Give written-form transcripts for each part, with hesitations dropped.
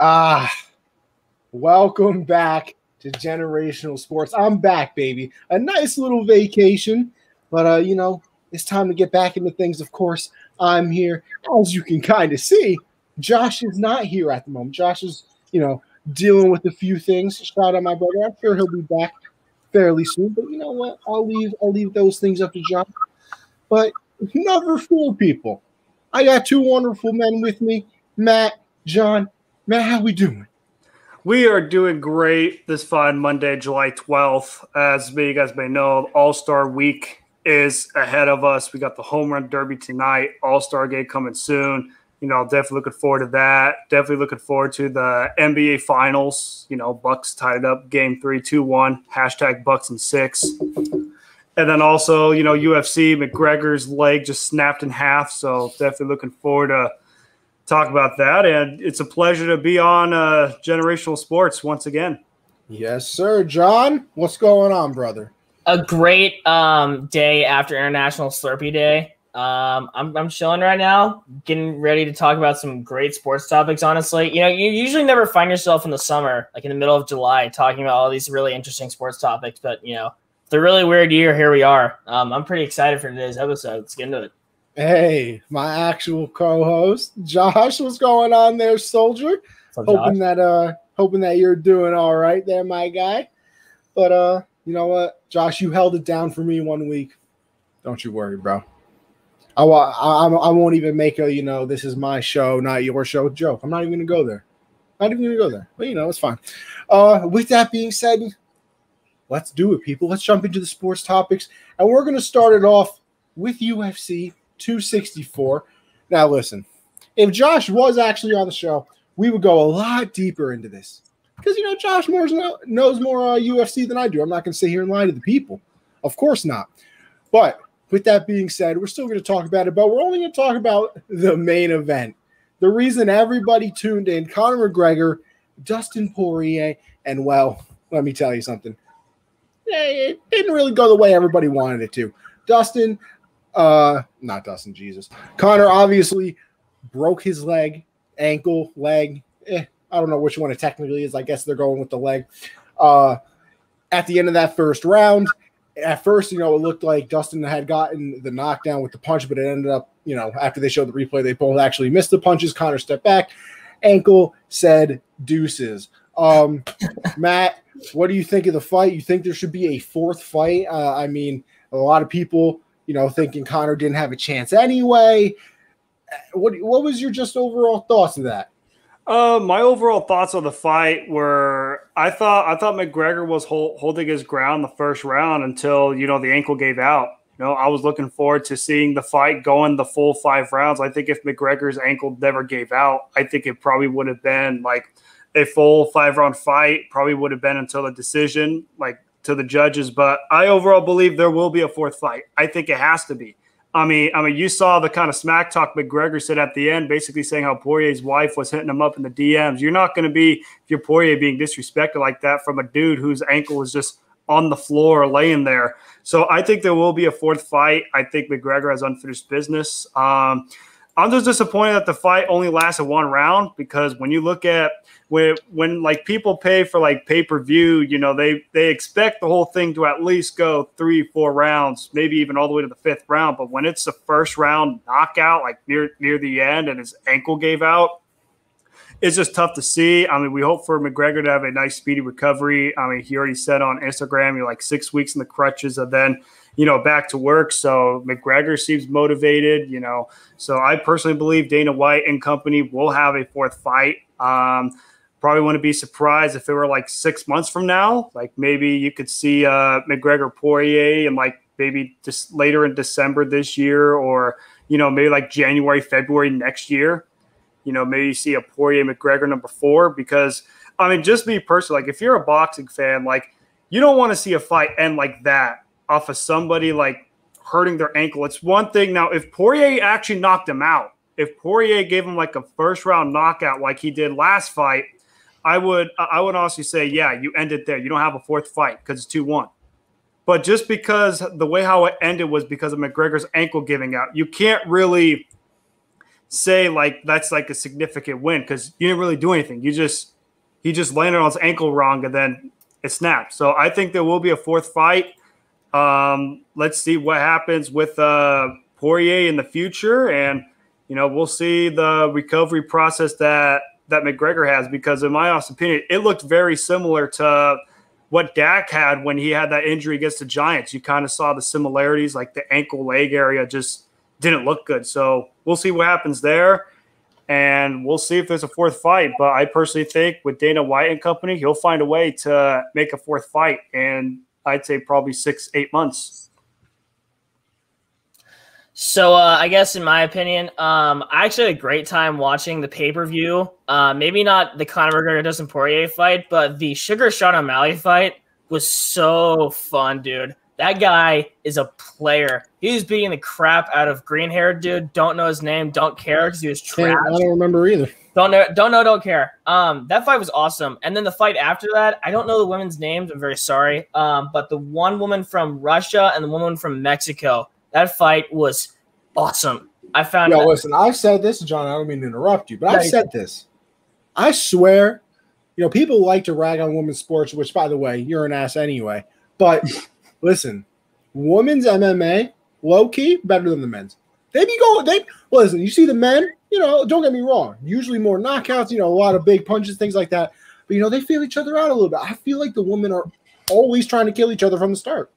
Ah, welcome back to Generational Sports. I'm back, baby. A nice little vacation, but it's time to get back into things. Of course, I'm here. As you can kind of see, Josh is not here at the moment. Josh is, dealing with a few things. Shout out my brother. I'm sure he'll be back fairly soon. But you know what? I'll leave those things up to Josh. But never fool people. I got two wonderful men with me, Matt, John. Matt, how we doing? We are doing great this fine Monday, July 12th. As you guys may know, All-Star Week is ahead of us. We got the Home Run Derby tonight, All-Star Game coming soon. Definitely looking forward to that. Definitely looking forward to the NBA Finals. Bucks tied up Game 3, 2-1, #Bucks in 6. And then also, UFC, McGregor's leg just snapped in half. So definitely looking forward to talk about that. And it's a pleasure to be on Generational Sports once again. Yes, sir. John, what's going on, brother? A great day after International Slurpee Day. I'm chilling right now, getting ready to talk about some great sports topics, honestly. You usually never find yourself in the summer, like in the middle of July, talking about all these really interesting sports topics. But, it's a really weird year. Here we are. I'm pretty excited for today's episode. Let's get into it. Hey, my actual co-host, Josh, what's going on there, soldier? Hoping that you're doing all right there, my guy. But you know what, Josh, you held it down for me 1 week. Don't you worry, bro. I won't even make a this is my show, not your show joke. I'm not even gonna go there. But it's fine. With that being said, let's do it, people. Let's jump into the sports topics, and we're gonna start it off with UFC 264. Now, listen, if Josh was actually on the show, we would go a lot deeper into this because, Josh knows more UFC than I do. I'm not going to sit here and lie to the people. Of course not. But with that being said, we're still going to talk about it, but we're only going to talk about the main event. The reason everybody tuned in, Conor McGregor, Dustin Poirier, and, well, let me tell you something. It didn't really go the way everybody wanted it to. Conor obviously broke his ankle. I don't know which one it technically is. I guess they're going with the leg. At the end of that first round, at first, it looked like Dustin had gotten the knockdown with the punch, but it ended up, after they showed the replay, they both actually missed the punches. Conor stepped back. Ankle said deuces. Matt, what do you think of the fight? You think there should be a fourth fight? I mean, a lot of people thinking Conor didn't have a chance anyway. What was your just overall thoughts of that? My overall thoughts on the fight were I thought McGregor was holding his ground the first round until, the ankle gave out. I was looking forward to seeing the fight going the full 5 rounds. I think if McGregor's ankle never gave out, I think it probably would have been like a full 5-round fight, probably would have been until the decision, like to the judges. But I overall believe there will be a fourth fight. I think it has to be. I mean, you saw the kind of smack talk McGregor said at the end, basically saying how Poirier's wife was hitting him up in the DMs. You're not going to be, if you're Poirier, being disrespected like that from a dude whose ankle is just on the floor laying there. So I think there will be a fourth fight. I think McGregor has unfinished business. I'm just disappointed that the fight only lasted 1 round because when you look at when like people pay for like pay-per-view, they expect the whole thing to at least go 3-4 rounds, maybe even all the way to the 5th round. But when it's the first round knockout, like near the end and his ankle gave out, it's just tough to see. I mean, we hope for McGregor to have a nice speedy recovery. I mean, he already said on Instagram, you're like 6 weeks in the crutches and then back to work. So McGregor seems motivated, So I personally believe Dana White and company will have a fourth fight. Probably wouldn't be surprised if it were like 6 months from now. Like maybe you could see McGregor Poirier and like maybe just later in December this year or, maybe like January, February next year. Maybe you see a Poirier McGregor number 4 because, I mean, just be personal. Like if you're a boxing fan, like you don't want to see a fight end like that off of somebody like hurting their ankle. It's one thing. Now, if Poirier actually knocked him out, if Poirier gave him like a first round knockout like he did last fight, I would honestly say, yeah, you end it there. You don't have a fourth fight because it's 2-1. But just because the way how it ended was because of McGregor's ankle giving out, you can't really say like that's like a significant win because you didn't really do anything. He just landed on his ankle wrong and then it snapped. So I think there will be a fourth fight. Let's see what happens with Poirier in the future, and we'll see the recovery process that McGregor has, because in my honest opinion, it looked very similar to what Dak had when he had that injury against the Giants. You kind of saw the similarities, like the ankle leg area just didn't look good. So we'll see what happens there, and we'll see if there's a fourth fight. But I personally think with Dana White and company, he'll find a way to make a fourth fight, and I'd say probably 6-8 months. So I guess in my opinion, I actually had a great time watching the pay-per-view. Maybe not the Conor McGregor-Dustin Poirier fight, but the Sugar Sean O'Malley fight was so fun, dude. That guy is a player. He was beating the crap out of green-haired dude. Don't know his name. Don't care because he was trash. I don't remember either. Don't know. Don't care. That fight was awesome. And then the fight after that, I don't know the women's names. I'm very sorry. But the one woman from Russia and the woman from Mexico, that fight was awesome. I found. Yo, listen, I've said this, John. I don't mean to interrupt you, but I've said this. I swear, people like to rag on women's sports, which, by the way, you're an ass anyway. But listen, women's MMA, low key, better than the men's. They be going. Listen. You see the men. Don't get me wrong. Usually more knockouts. A lot of big punches, things like that. But they feel each other out a little bit. I feel like the women are always trying to kill each other from the start.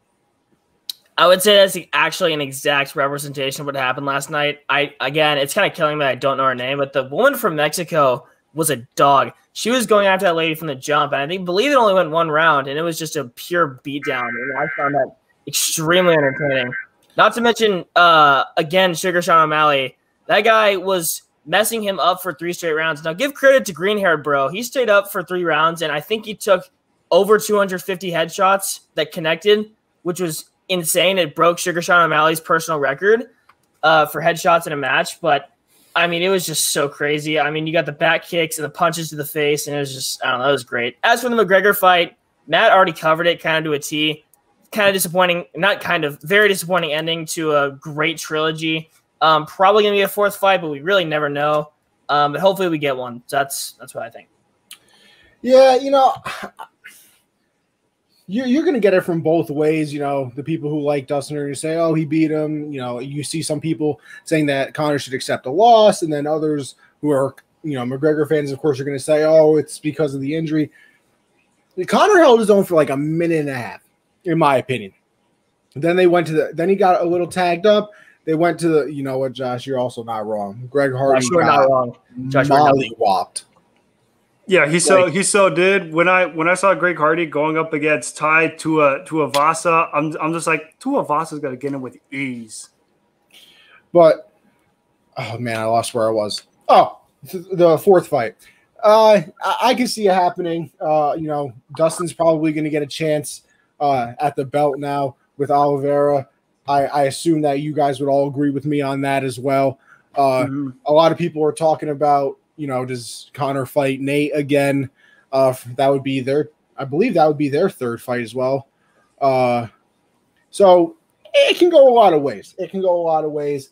I would say that's actually an exact representation of what happened last night. Again, it's kind of killing me that I don't know her name, but the woman from Mexico was a dog. She was going after that lady from the jump, and I believe it only went one round, and it was just a pure beatdown. And I found that extremely entertaining. Not to mention, again, Sugar Sean O'Malley. That guy was messing him up for 3 straight rounds. Now, give credit to green-haired bro. He stayed up for 3 rounds, and I think he took over 250 headshots that connected, which was insane. It broke Sugar Sean O'Malley's personal record for headshots in a match. But, it was just so crazy. You got the back kicks and the punches to the face, and it was just, I don't know, it was great. As for the McGregor fight, Matt already covered it kind of to a T. Kind of disappointing, very disappointing ending to a great trilogy. Probably going to be a fourth fight, but we really never know. But hopefully we get one. So that's what I think. Yeah, you're going to get it from both ways. The people who like Dustin are going to say, oh, he beat him. You see some people saying that Conor should accept a loss, and then others who are, McGregor fans, of course, are going to say, oh, it's because of the injury. Conor held his own for like a minute and a half, in my opinion. Then they went to then he got a little tagged up. They went to the, you know what, Josh, you're also not wrong. Greg Hardy Josh, not wrong. Josh, molly-whopped. Yeah, he so did. When I saw Greg Hardy going up against Tai Tuivasa, I'm just like, Tuivasa's got to get him with ease. But oh man, I lost where I was. Oh, the fourth fight. I can see it happening. Dustin's probably going to get a chance at the belt now with Oliveira. I assume that you guys would all agree with me on that as well. A lot of people are talking about, does Conor fight Nate again? That would be I believe that would be their third fight as well. So it can go a lot of ways.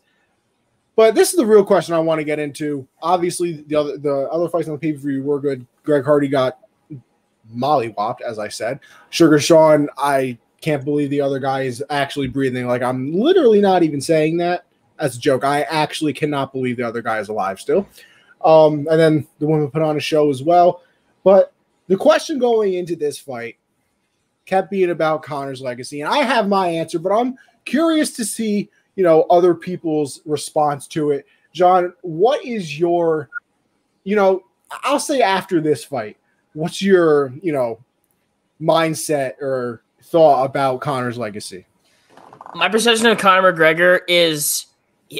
But this is the real question I want to get into. Obviously, the other fights on the pay-per-view were good. Greg Hardy got molly-whopped, as I said. Sugar Sean, I can't believe the other guy is actually breathing. Like, I'm literally not even saying that as a joke. I actually cannot believe the other guy is alive still. And then the woman put on a show as well. But the question going into this fight kept being about Conor's legacy. And I have my answer, but I'm curious to see, other people's response to it. John, what is your, I'll say after this fight, what's your, mindset or thought about Conor's legacy? My perception of Conor McGregor is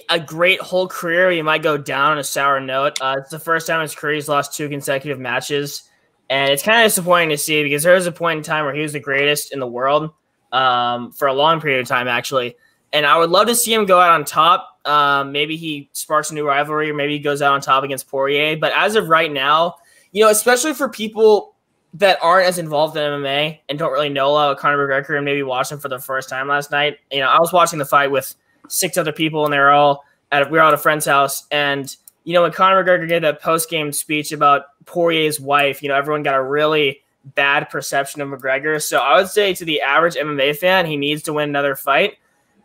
a great whole career. He might go down on a sour note. It's the first time in his career he's lost 2 consecutive matches. And it's kind of disappointing to see because there was a point in time where he was the greatest in the world for a long period of time, actually. And I would love to see him go out on top. Maybe he sparks a new rivalry, or maybe he goes out on top against Poirier. But as of right now, especially for people that aren't as involved in MMA and don't really know a lot about Conor McGregor and maybe watched him for the first time last night, I was watching the fight with 6 other people, and we were all at a friend's house, and when Conor McGregor gave that post-game speech about Poirier's wife, everyone got a really bad perception of McGregor. So I would say to the average MMA fan, he needs to win another fight.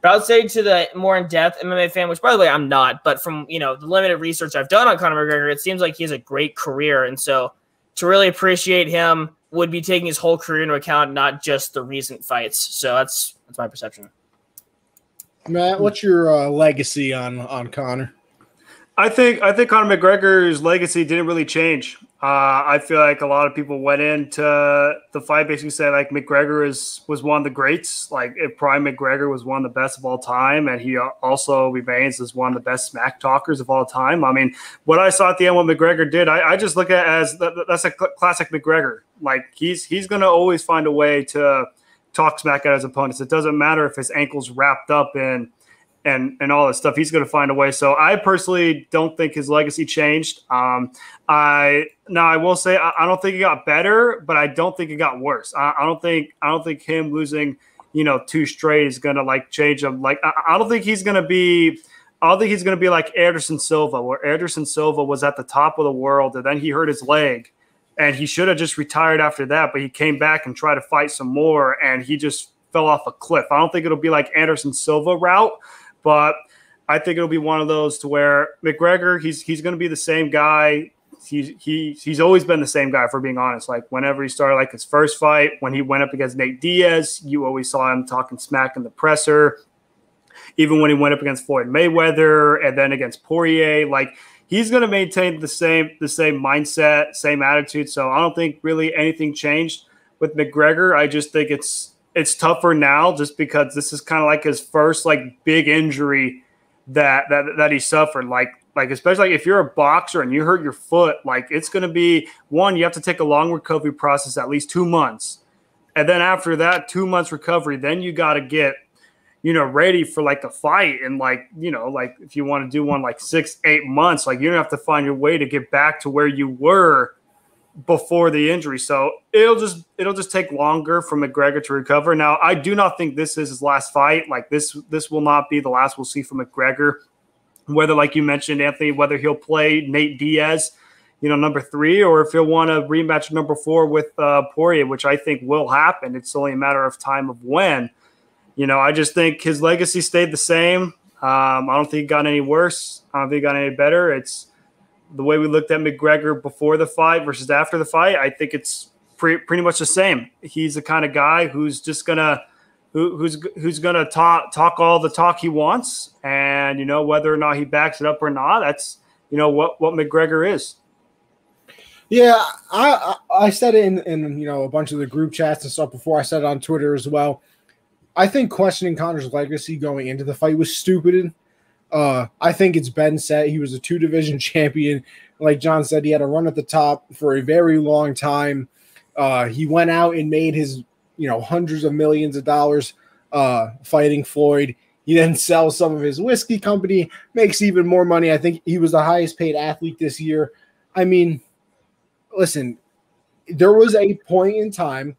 But I would say to the more in-depth MMA fan, which by the way, I'm not, but from, the limited research I've done on Conor McGregor, it seems like he has a great career. And so to really appreciate him would be taking his whole career into account, not just the recent fights. So that's my perception. Matt, what's your legacy on Conor? I think Conor McGregor's legacy didn't really change. I feel like a lot of people went into the fight basically saying like McGregor was one of the greats. Like if Prime McGregor was one of the best of all time, and he also remains as one of the best smack talkers of all time. I mean, what I saw at the end, what McGregor did, I just look at it as that's a classic McGregor. Like he's going to always find a way to talk smack at his opponents. It doesn't matter if his ankle's wrapped up in and all this stuff. He's going to find a way. So I personally don't think his legacy changed. I will say I don't think it got better, but I don't think it got worse. I don't think him losing 2 straight is going to like change him. Like I don't think he's going to be like Anderson Silva, where Anderson Silva was at the top of the world and then he hurt his leg and he should have just retired after that, but he came back and tried to fight some more and he just fell off a cliff. I don't think it'll be like Anderson Silva route, but I think it'll be one of those to where McGregor, he's going to be the same guy. He's always been the same guy, for being honest. Like whenever he started like his first fight, when he went up against Nate Diaz, you always saw him talking smack in the presser. Even when he went up against Floyd Mayweather and then against Poirier, like he's going to maintain the same mindset, same attitude. So I don't think really anything changed with McGregor. I just think it's tougher now just because this is kind of like his first like big injury that he suffered. Like especially like if you're a boxer and you hurt your foot, like it's going to be one, you have to take a long recovery process, at least 2 months. And then after that 2 months recovery, then you got to get, ready for like a fight. And like if you want to do one like 6-8 months, like you're gonna have to find your way to get back to where you were before the injury. So it'll just take longer for McGregor to recover. Now, I do not think this is his last fight. Like this will not be the last we'll see from McGregor. Whether, like you mentioned, Anthony, whether he'll play Nate Diaz, number 3, or if he'll want to rematch number 4 with Poirier, which I think will happen. It's only a matter of time of when. I just think his legacy stayed the same. I don't think it got any worse. I don't think it got any better. It's the way we looked at McGregor before the fight versus after the fight. I think it's pretty much the same. He's the kind of guy who's just gonna talk all the talk he wants, and whether or not he backs it up or not, that's what McGregor is. Yeah, I said it in a bunch of the group chats and stuff before. I said it on Twitter as well. I think questioning Conor's legacy going into the fight was stupid. I think it's been said he was a 2-division champion. Like John said, he had a run at the top for a very long time. He went out and made his hundreds of millions of dollars fighting Floyd. He then sells some of his whiskey company, makes even more money. I think he was the highest paid athlete this year. I mean, listen, there was a point in time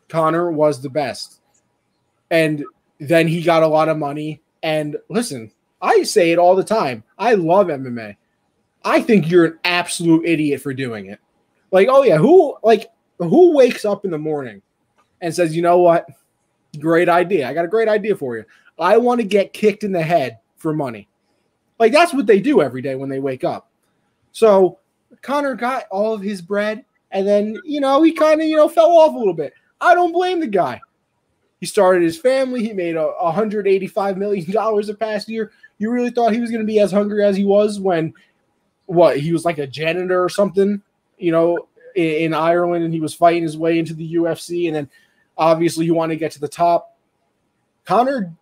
Conor was the best. And then he got a lot of money. And listen, I say it all the time. I love MMA. I think you're an absolute idiot for doing it. Like, oh yeah, who wakes up in the morning and says, you know what? Great idea. I got a great idea for you. I want to get kicked in the head for money. Like, that's what they do every day when they wake up. So Conor got all of his bread, and then, he kind of, fell off a little bit. I don't blame the guy. He started his family. He made $185 million the past year. You really thought he was going to be as hungry as he was when, he was like a janitor or something, in Ireland, and he was fighting his way into the UFC, and then obviously he wanted to get to the top. Conor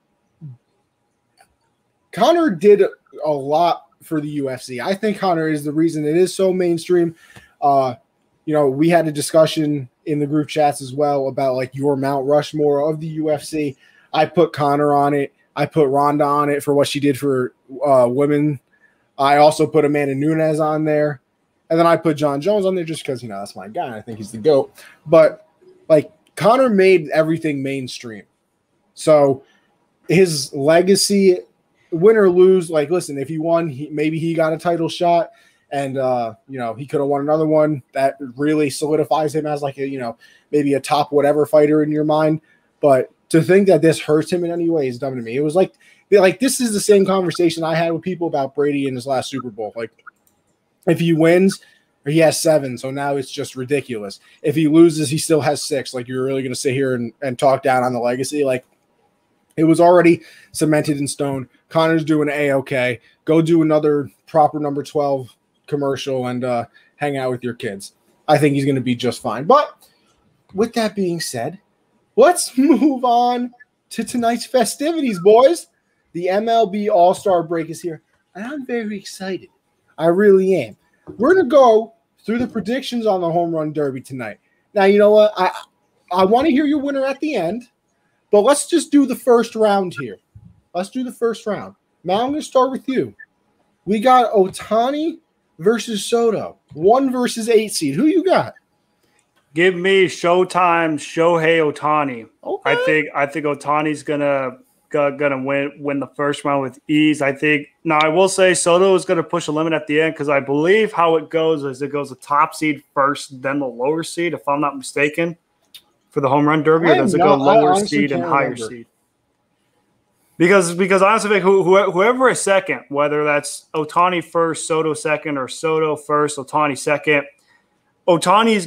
did a lot for the UFC. I think Conor is the reason it is so mainstream. We had a discussion in the group chats as well about like your Mount Rushmore of the UFC. I put Conor on it. I put Ronda on it for what she did for women. I also put Amanda Nunes on there. And then I put John Jones on there just because, that's my guy. I think he's the GOAT. But like Conor made everything mainstream. So his legacy, win or lose, like, listen, if he won, maybe he got a title shot. And, he could have won another one that really solidifies him as like maybe a top whatever fighter in your mind. But to think that this hurts him in any way is dumb to me. It was like this is the same conversation I had with people about Brady in his last Super Bowl. Like, if he wins, he has 7, so now it's just ridiculous. If he loses, he still has 6. Like, you're really going to sit here and talk down on the legacy? Like, it was already cemented in stone. Connor's doing A-okay. Go do another proper number 12 commercial and hang out with your kids. I think he's going to be just fine. But with that being said, let's move on to tonight's festivities, boys. The MLB All-Star break is here, and I'm very excited. I really am. We're going to go through the predictions on the Home Run Derby tonight. Now, you know what? I want to hear your winner at the end, but let's just do the first round here. Let's do the first round. Now I'm going to start with you. We got Ohtani versus Soto, 1 versus 8 seed. Who you got? Give me Showtime, Shohei Ohtani. Okay. I think Ohtani's gonna win the first round with ease. I will say Soto is gonna push a limit at the end because I believe how it goes is it goes the top seed first, then the lower seed, if I'm not mistaken, for the home run derby, or does it go lower seed and higher seed? Because honestly, like, whoever is second, whether that's Ohtani first, Soto second, or Soto first, Ohtani second, Ohtani's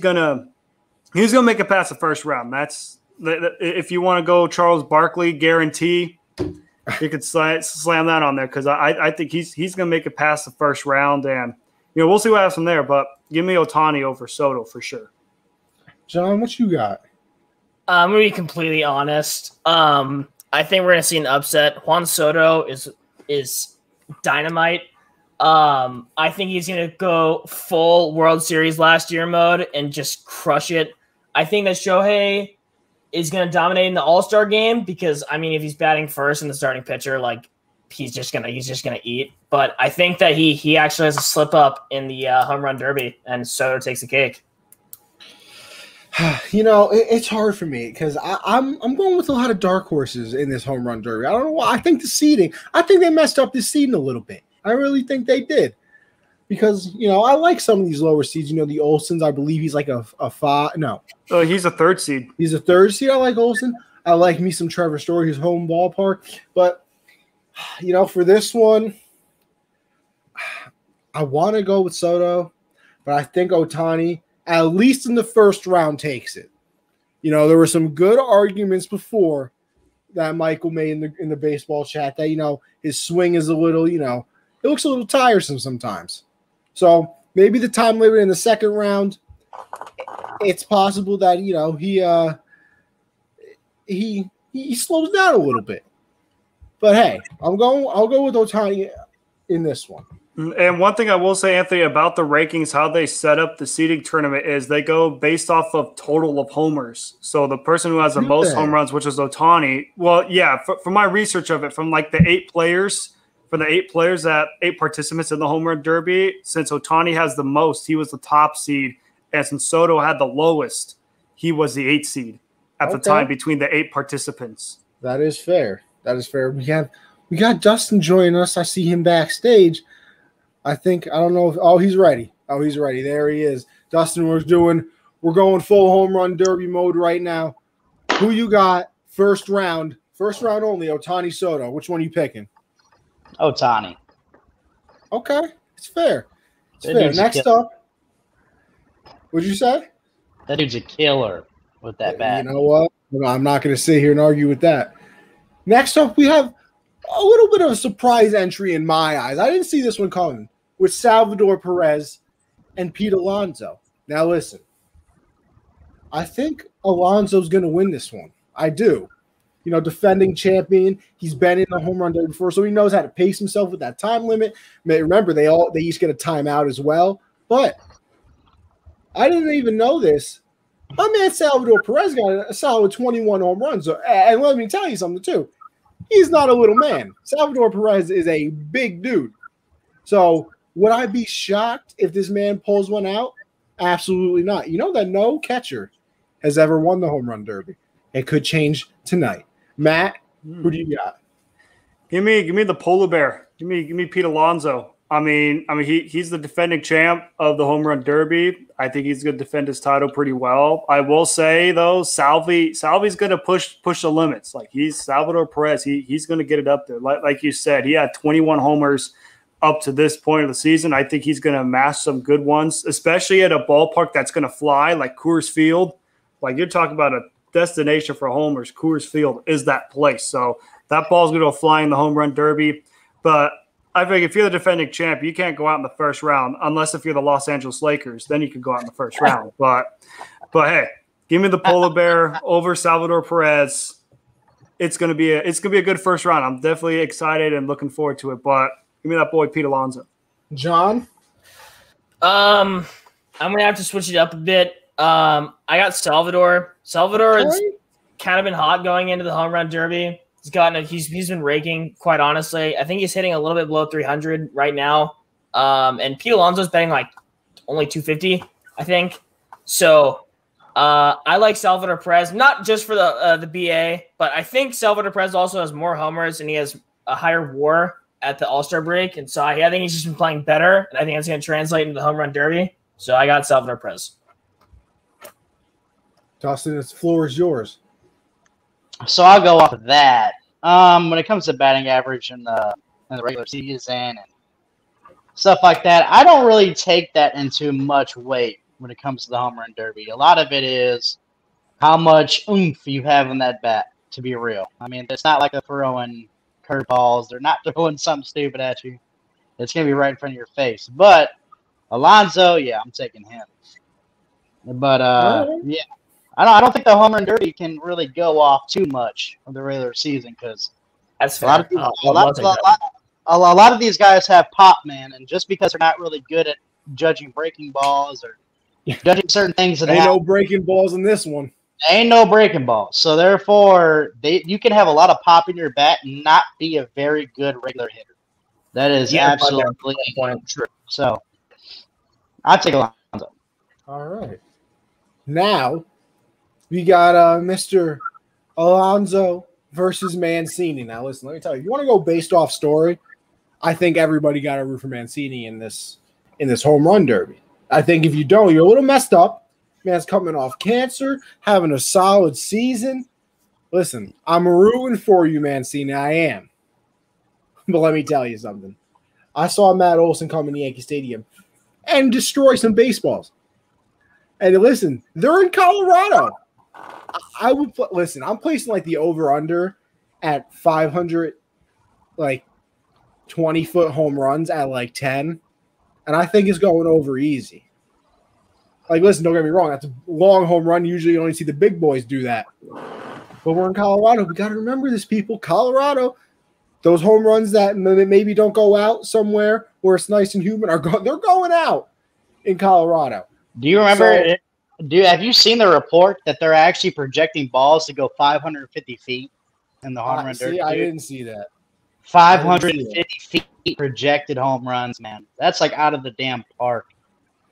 he's gonna make it past the first round. That's if you want to go Charles Barkley guarantee, you could slam that on there because I think he's gonna make it past the first round, and we'll see what happens from there. But give me Ohtani over Soto for sure. John, what you got? I'm gonna be completely honest. I think we're gonna see an upset. Juan Soto is dynamite. I think he's gonna go full World Series last year mode and just crush it. I think that Shohei is gonna dominate in the All-Star game because if he's batting first and the starting pitcher, like he's just gonna eat. But I think that he actually has a slip up in the home run derby and Soto takes the cake. It's hard for me because I'm going with a lot of dark horses in this home run derby. I don't know why. I think they messed up this seeding a little bit. I really think they did because, I like some of these lower seeds. The Olsons, I believe he's like a 5. No. Oh, he's a 3rd seed. He's a 3rd seed. I like Olson. I like me some Trevor Story, his home ballpark. But, for this one, I want to go with Soto, but I think Ohtani, at least in the first round, takes it. There were some good arguments before that Michael made in the baseball chat that, his swing is a little, it looks a little tiresome sometimes. So maybe the time limit in the second round, it's possible that, he slows down a little bit. But hey, I'll go with Ohtani in this one. And one thing I will say, Anthony, about the rankings, how they set up the seeding tournament is they go based off of total of homers. So the person who has the most home runs, which is Ohtani, well, yeah, for my research of it, from like the 8 players, that 8 participants in the home run derby, since Ohtani has the most, he was the top seed. And since Soto had the lowest, he was the 8th seed at the time between the 8 participants. That is fair. We got Dustin joining us. I see him backstage. I don't know if he's ready. He's ready. There he is. Dustin, we're going full home run derby mode right now. Who you got? First round only, Ohtani, Soto. Which one are you picking? Ohtani. Okay. It's fair. Next up. What'd you say? That dude's a killer with that bat. You know what? I'm not going to sit here and argue with that. Next up, we have a little bit of a surprise entry in my eyes. I didn't see this one coming with Salvador Perez and Pete Alonso. Now, listen, I think Alonso's going to win this one. I do. Defending champion. He's been in the home run derby before, so he knows how to pace himself with that time limit. Remember, they each get a timeout as well. But I didn't even know this. My man Salvador Perez got a solid 21 home runs. And let me tell you something, too. He's not a little man. Salvador Perez is a big dude. So would I be shocked if this man pulls one out? Absolutely not. You know that no catcher has ever won the home run derby. It could change tonight. Matt, who do you got? Give me the polar bear. Give me Pete Alonso. he's the defending champ of the home run derby. I think he's going to defend his title pretty well. I will say though, Salvi's going to push the limits. Like he's Salvador Perez. He's going to get it up there. Like you said, he had 21 homers up to this point of the season. I think he's going to amass some good ones, especially at a ballpark that's going to fly like Coors Field. Like you're talking about a destination for homers. Coors Field is that place. So that ball's going to fly in the home run derby. But I think if you're the defending champ, you can't go out in the first round unless if you're the Los Angeles Lakers. Then you can go out in the first round. But hey, give me the polar bear over Salvador Perez. It's gonna be a good first round. I'm definitely excited and looking forward to it. But give me that boy Pete Alonso. John, I'm gonna have to switch it up a bit. I got Salvador. Salvador has kind of been hot going into the home run derby. He's been raking, quite honestly. I think he's hitting a little bit below 300 right now. And Pete Alonso's betting like only 250, I think. So I like Salvador Perez, not just for the BA, but I think Salvador Perez also has more homers and he has a higher WAR at the All-Star break. And so I think he's just been playing better, and I think that's going to translate into the home run derby. So I got Salvador Perez. Dustin, the floor is yours. So I'll go off of that. When it comes to batting average in the regular season and stuff like that, I don't really take that into much weight when it comes to the home run derby. A lot of it is how much oomph you have in that bat, to be real. I mean, it's not like they're throwing curveballs. They're not throwing something stupid at you. It's going to be right in front of your face. But Alonso, yeah, I'm taking him. But, yeah. I don't think the home run derby can really go off too much of the regular season because a lot of these guys have pop, man, and just because they're not really good at judging breaking balls or judging certain things, ain't no breaking balls in this one. Ain't no breaking balls, so therefore you can have a lot of pop in your bat and not be a very good regular hitter. That is absolutely true. So I take Alonso. All right, now. We got Mr. Alonso versus Mancini. Now, listen, let me tell you, if you want to go based off story, I think everybody got to root for Mancini in this home run derby. I think if you don't, you're a little messed up. Man's coming off cancer, having a solid season. Listen, I'm rooting for you, Mancini. I am. But let me tell you something. I saw Matt Olson come in the Yankee Stadium and destroy some baseballs. And listen, they're in Colorado. I would listen. I'm placing like the over/under at 500, like 20-foot home runs at like 10, and I think it's going over easy. Like, listen, don't get me wrong. That's a long home run. Usually, you only see the big boys do that. But we're in Colorado. We got to remember this, people. Colorado, those home runs that maybe don't go out somewhere where it's nice and humid they're going out in Colorado. Do you remember it? Have you seen the report that they're actually projecting balls to go 550 feet in the home run derby? I didn't see that. 550 feet projected home runs, man. That's like out of the damn park.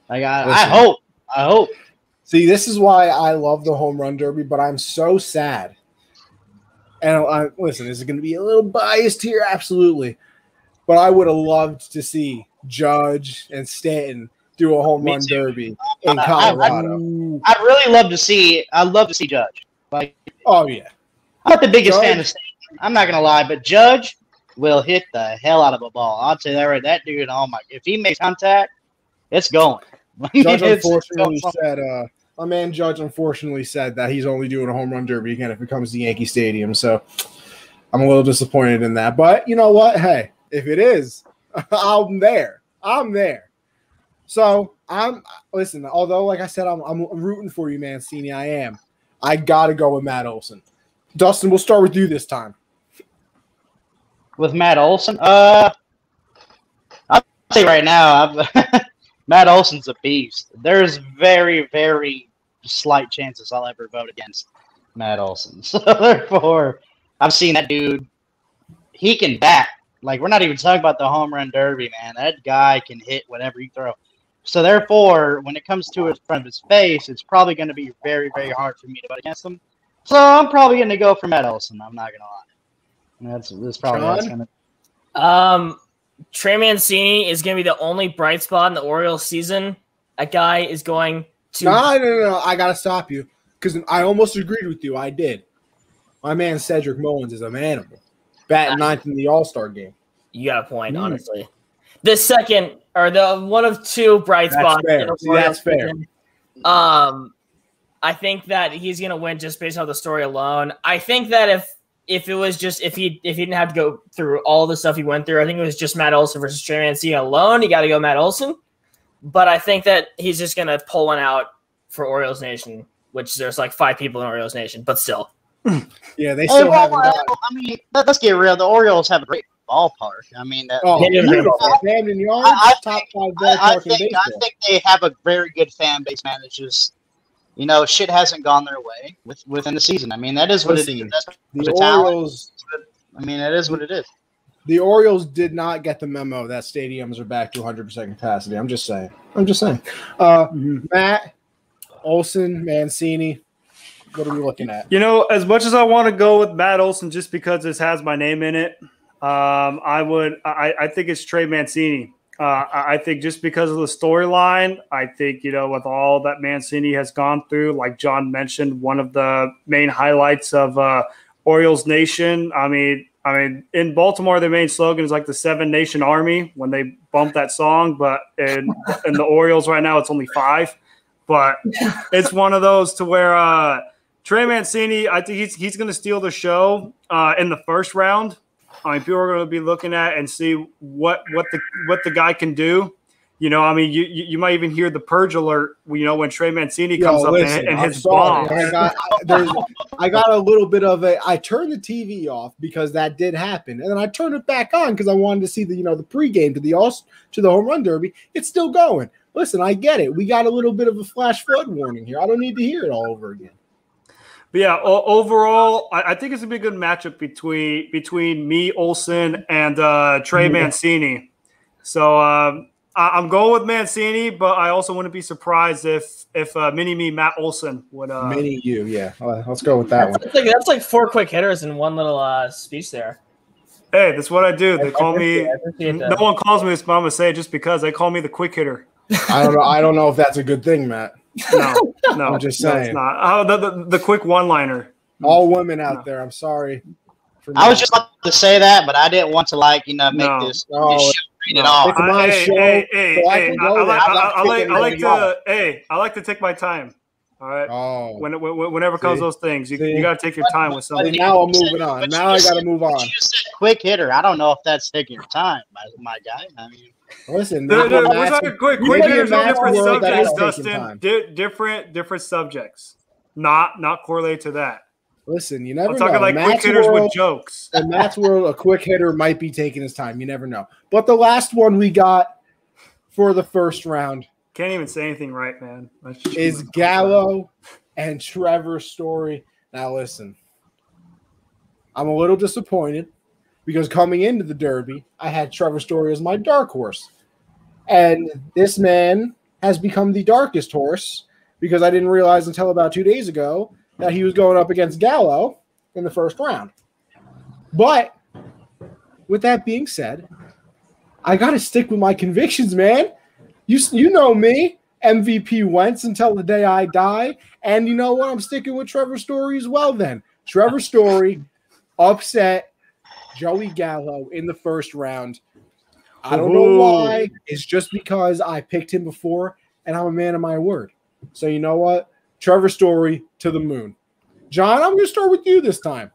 Like I hope. See, this is why I love the home run derby, but I'm so sad. And listen, is it going to be a little biased here? Absolutely. But I would have loved to see Judge and Stanton do a home run derby in Colorado. I'd really love to see. I'd love to see Judge. Like, oh yeah, I'm not the biggest fan of Stanton. I'm not gonna lie, but Judge will hit the hell out of a ball. I'll tell you that right. That dude, oh my! If he makes contact, it's going. Judge unfortunately said, my man Judge unfortunately said that he's only doing a home run derby again if it comes to Yankee Stadium. So I'm a little disappointed in that. But you know what? Hey, if it is, I'm there. I'm there. So listen, although like I said, I'm rooting for you, Mancini. I am. I gotta go with Matt Olson. Dustin, we'll start with you this time. With Matt Olson? I'll say right now, Matt Olson's a beast. There's very, very slight chances I'll ever vote against Matt Olson. So therefore, I've seen that dude. He can bat. Like, we're not even talking about the home run derby, man. That guy can hit whatever you throw. So therefore, when it comes to his front of his face, it's probably going to be very, very hard for me to vote against him. So I'm probably going to go for Matt Olson. I'm not going to lie. That's probably what it's going to. Trey Mancini is going to be the only bright spot in the Orioles season. A guy is going to. No. I got to stop you because I almost agreed with you. I did. My man Cedric Mullins is an animal. Batting ninth in the All-Star game. You got a point, honestly. The second or the one of two bright spots. That's fair. I think that he's going to win just based on the story alone. I think that if it was just if he didn't have to go through all the stuff he went through, I think it was just Matt Olson versus Trey Mancini alone. You got to go Matt Olson. But I think that he's just going to pull one out for Orioles Nation, which there's like 5 people in Orioles Nation, but still. Yeah, they still haven't got. I mean, let's get real. The Orioles have a great ballpark. I mean, Camden Yards, top 5 ballpark in baseball. I think they have a very good fan base, man. It's just, shit hasn't gone their way within the season. I mean, that is what it is. The Orioles. I mean, that is what it is. The Orioles did not get the memo that stadiums are back to 100% capacity. I'm just saying. Matt, Olson, Mancini. What are we looking at? As much as I want to go with Matt Olson just because this has my name in it, I think it's Trey Mancini. I think just because of the storyline, I think, with all that Mancini has gone through, like John mentioned, one of the main highlights of Orioles Nation. I mean, in Baltimore, their main slogan is like the 7 Nation Army when they bump that song, but in the Orioles right now, it's only 5. But it's one of those to where Trey Mancini, I think he's going to steal the show in the first round. I mean, people are going to be looking at and see what the guy can do. You might even hear the purge alert. When Trey Mancini comes up and his bomb. I got a little bit of a. I turned the TV off because that did happen, and then I turned it back on because I wanted to see the pregame to the home run derby. It's still going. Listen, I get it. We got a little bit of a flash flood warning here. I don't need to hear it all over again. But yeah, overall, I think it's going to be a good matchup between me, Olson, and Trey Mancini. So I'm going with Mancini, but I also wouldn't be surprised if mini-me Matt Olson would. Mini-you, yeah. Let's go with that one. That's like 4 quick hitters in one little speech there. Hey, that's what I do. They call me – no one calls me this, but I'm going to say it just because they call me the quick hitter. I don't know if that's a good thing, Matt. No, I'm just saying. It's not. Oh, the quick one-liner. All women out there, I'm sorry. I was just about to say that, but I didn't want to make this show read it off. It's my show. I like to take my time. All right. Oh. Whenever comes those things, you got to take your time with something. Now I'm moving on. Now I got to move on. You said quick hitter. I don't know if that's taking your time, my guy. I mean. Listen, we're talking quick hitters on different subjects, Dustin. Different subjects, not correlated to that. Listen, you never know. I'm talking like quick hitters with jokes. In Matt's world, a quick hitter might be taking his time. You never know. But the last one we got for the first round can't even say anything right, man. Is Gallo and Trevor Story. Now listen, I'm a little disappointed. Because coming into the Derby, I had Trevor Story as my dark horse. And this man has become the darkest horse because I didn't realize until about 2 days ago that he was going up against Gallo in the first round. But with that being said, I got to stick with my convictions, man. You know me, MVP Wentz until the day I die. And you know what? I'm sticking with Trevor Story as well then. Trevor Story upset Joey Gallo in the first round. I don't know why. It's just because I picked him before, and I'm a man of my word. So you know what? Trevor Story to the moon. John, I'm going to start with you this time.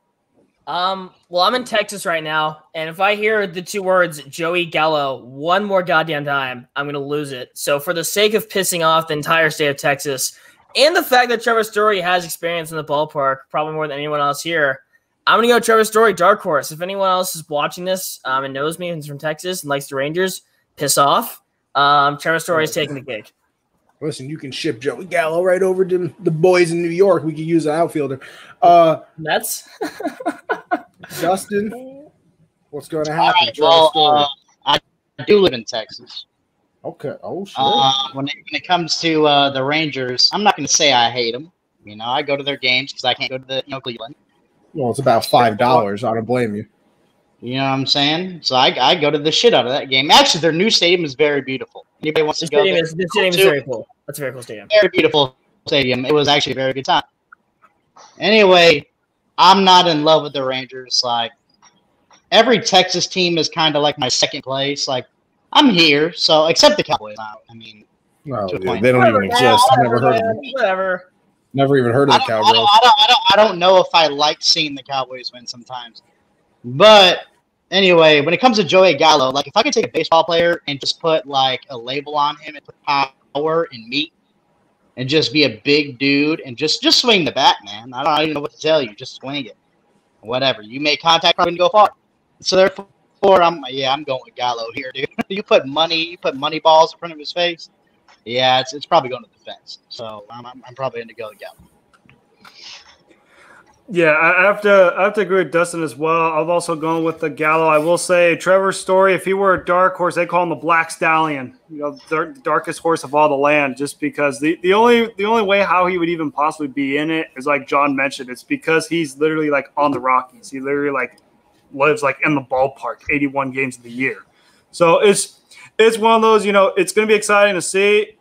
Well, I'm in Texas right now, and if I hear the 2 words Joey Gallo one more goddamn time, I'm going to lose it. So for the sake of pissing off the entire state of Texas, and the fact that Trevor Story has experience in the ballpark, probably more than anyone else here, I'm going to go Trevor Story, dark horse. If anyone else is watching this and knows me and is from Texas and likes the Rangers, piss off. Trevor Story is taking the cake. Listen, you can ship Joey Gallo right over to the boys in New York. We could use an outfielder. Mets? Justin, what's going to happen? Right, well, I do live in Texas. Okay. Oh, sure. When it comes to the Rangers, I'm not going to say I hate them. I go to their games because I can't go to the Cleveland. Well, it's about $5. I don't blame you. You know what I'm saying? So I go to the shit out of that game. Actually, their new stadium is very beautiful. Anybody wants to go there? The stadium is very cool. That's a very cool stadium. Very beautiful stadium. It was actually a very good time. Anyway, I'm not in love with the Rangers. Like, every Texas team is kind of like my second place. Like, I'm here, so except the Cowboys. I mean, no, they don't even exist. I've never heard of them. Whatever. Never even heard of the Cowboys. I don't know if I like seeing the Cowboys win sometimes. But anyway, when it comes to Joey Gallo, like, if I could take a baseball player and just put like a label on him and put power and meat and just be a big dude and just swing the bat, man. I don't even know what to tell you. Just swing it. Whatever. You make contact, probably go far. So therefore, I'm going with Gallo here, dude. You put money balls in front of his face. Yeah, it's probably going to the fence. So I'm probably going to go with Gallo. Yeah, I have to agree with Dustin as well. I've also gone with the Gallo. I will say Trevor's Story, if he were a dark horse, they call him the Black Stallion, the darkest horse of all the land, just because the only way how he would even possibly be in it is, like John mentioned, it's because he's literally like on the Rockies. He literally like lives like in the ballpark 81 games of the year. So it's one of those, it's going to be exciting to see.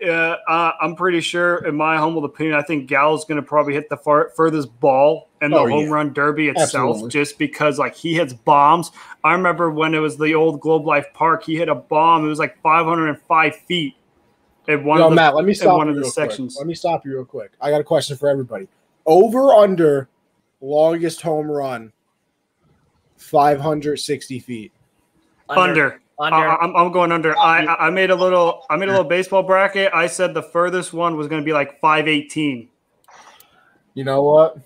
I'm pretty sure, in my humble opinion, I think Gallo's going to probably hit the furthest ball in the home run derby itself. Absolutely. Just because like he hits bombs. I remember when it was the old Globe Life Park, he hit a bomb. It was like 505 feet at one of the, Matt, let me stop you real sections. Quick. Let me stop you real quick. I got a question for everybody. Over under longest home run, 560 feet. Under. I'm going under. I made a little baseball bracket. I said the furthest one was going to be like 518. You know what?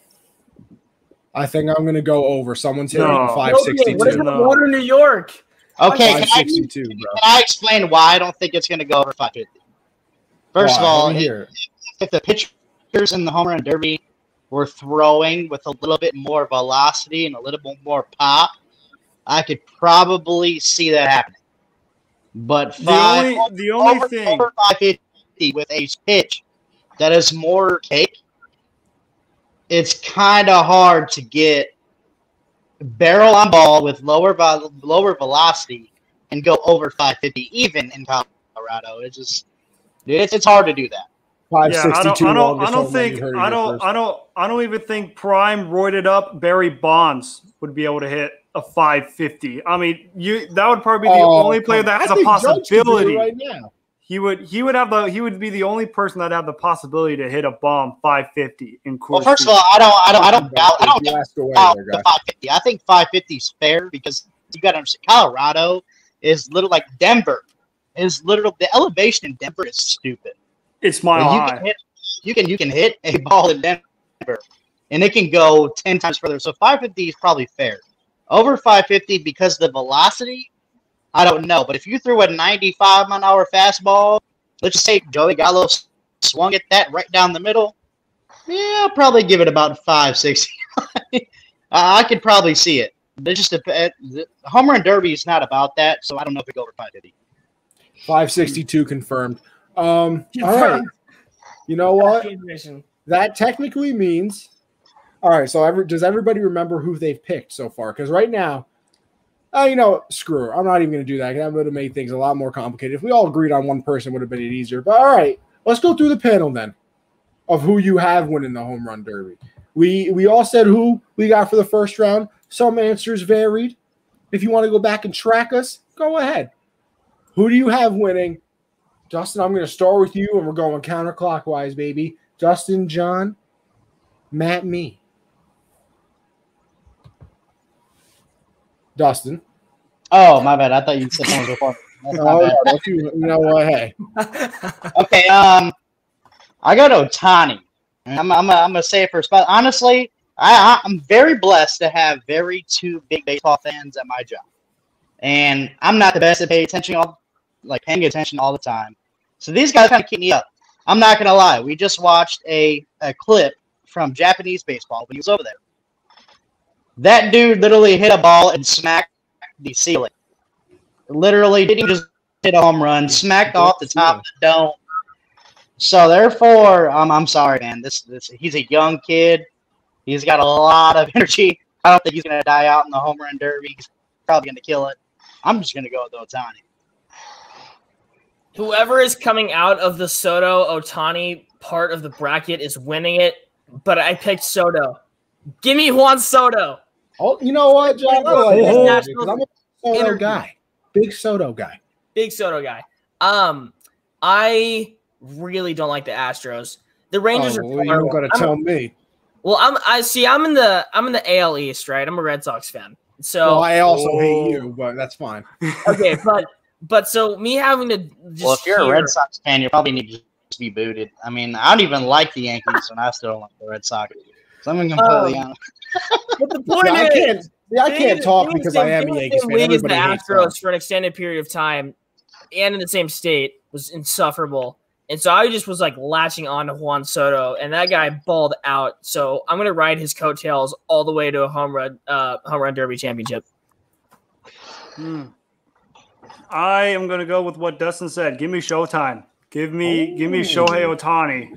I think I'm going to go over. Someone's hitting 562. What is the water, New York? Okay, can I explain why I don't think it's going to go over 550? First of all, if the pitchers in the home run derby were throwing with a little bit more velocity and a little bit more pop, I could probably see that happening. But the only thing over 550 with a pitch that is more cake, it's kind of hard to get barrel on ball with lower velocity and go over 550 even in Colorado. It's hard to do that. 562. I don't even think prime roided up Barry Bonds would be able to hit a 550. I mean, that would probably be the only player that has a possibility right now. He would be the only person that have the possibility to hit a bomb 550 in Coors. Well, first of all, I don't doubt the 550. I think 550 is fair because you got to understand Colorado is little like Denver. The elevation in Denver is stupid. It's mile high. You can hit a ball in Denver, and it can go 10 times further. So 550 is probably fair. Over 550 because the velocity, I don't know. But if you threw a 95-mile-an-hour fastball, let's just say Joey Gallo swung at that right down the middle, I'll probably give it about 560. I could probably see it. The home run derby is not about that, so I don't know if it go over 550. 562 confirmed. All right. You know what? That technically means. All right. So does everybody remember who they've picked so far? Because right now, screw it. I'm not even going to do that. That would have made things a lot more complicated. If we all agreed on one person, it would have been easier. But all right, let's go through the panel then of who you have winning the home run derby. We all said who we got for the first round. Some answers varied. If you want to go back and track us, go ahead. Who do you have winning? Justin, I'm going to start with you, and we're going counterclockwise, baby. Justin, John, Matt, me. Dustin. Oh, my bad. I thought you said someone before. You know what? Hey. Okay. I got Ohtani. I'm gonna say it for a spot. Honestly, I'm very blessed to have two big baseball fans at my job, and I'm not the best at paying attention all the time. So these guys kind of keep me up. I'm not gonna lie. We just watched a clip from Japanese baseball when he was over there. That dude literally hit a ball and smacked the ceiling. Literally didn't just hit a home run, smacked off the top of the dome. So therefore, I'm sorry, man. He's a young kid. He's got a lot of energy. I don't think he's gonna die out in the home run derby. probably going to kill it. I'm just going to go with Ohtani. Whoever is coming out of the Soto Ohtani part of the bracket is winning it, but I picked Soto. Give me Juan Soto. Oh, you know what, John? I like that because I'm a Soto guy. Big Soto guy. Big Soto guy. I really don't like the Astros. The Rangers are. Well, you're going to tell me. Well, I'm in the AL East, right? I'm a Red Sox fan. So well, I also hate you, but that's fine. Okay, but so me having to just well, if you're a Red Sox fan, you probably need to be booted. I mean, I don't even like the Yankees, and I still don't like the Red Sox. So I'm completely honest. But the point I can't talk because I am a Yankees fan. Everybody the hates Astros for an extended period of time, and in the same state was insufferable. And so I just was like latching on to Juan Soto, and that guy balled out. So I'm going to ride his coattails all the way to a home run derby championship. I am going to go with what Dustin said. Give me Showtime. Give me Shohei Ohtani.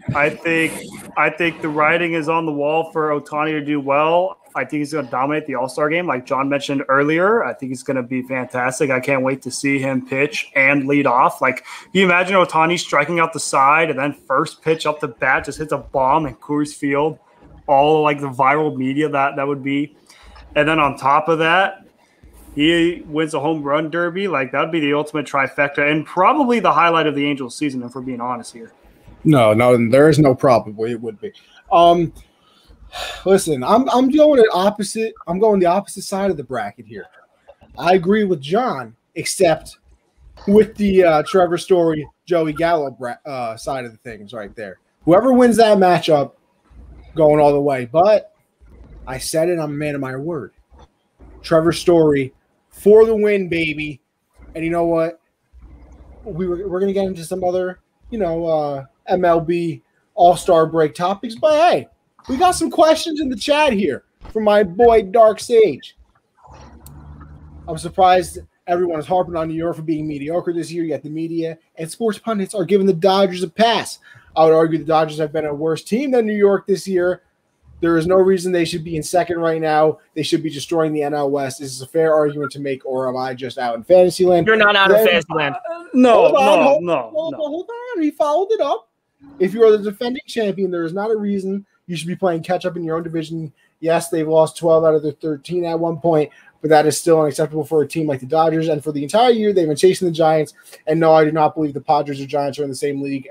I think the writing is on the wall for Ohtani to do well. I think he's going to dominate the All-Star game, like John mentioned earlier. I think he's going to be fantastic. I can't wait to see him pitch and lead off. Like, can you imagine Ohtani striking out the side and then first pitch up the bat just hits a bomb in Coors Field? All like the viral media that would be. And then on top of that, he wins a home run derby. Like, that would be the ultimate trifecta and probably the highlight of the Angels season, if we're being honest here. No, there is no probably. It would be. Listen, I'm going the opposite. I'm going the opposite side of the bracket here. I agree with John, except with the Trevor Story, Joey Gallo side of the things right there. Whoever wins that matchup, going all the way. But I said it. I'm a man of my word. Trevor Story for the win, baby. And you know what? We're going to get into some other, MLB All-Star break topics. But hey, we got some questions in the chat here from my boy Dark Sage. I'm surprised everyone is harping on New York for being mediocre this year, yet the media and sports pundits are giving the Dodgers a pass. I would argue the Dodgers have been a worse team than New York this year. There is no reason they should be in second right now. They should be destroying the NL West. Is this a fair argument to make, or am I just out in fantasy land? You're not out in fantasy land. No. Hold on. He followed it up. If you are the defending champion, there is not a reason you should be playing catch-up in your own division. Yes, they've lost 12 out of their 13 at one point, but that is still unacceptable for a team like the Dodgers. And for the entire year, they've been chasing the Giants. And no, I do not believe the Padres or Giants are in the same league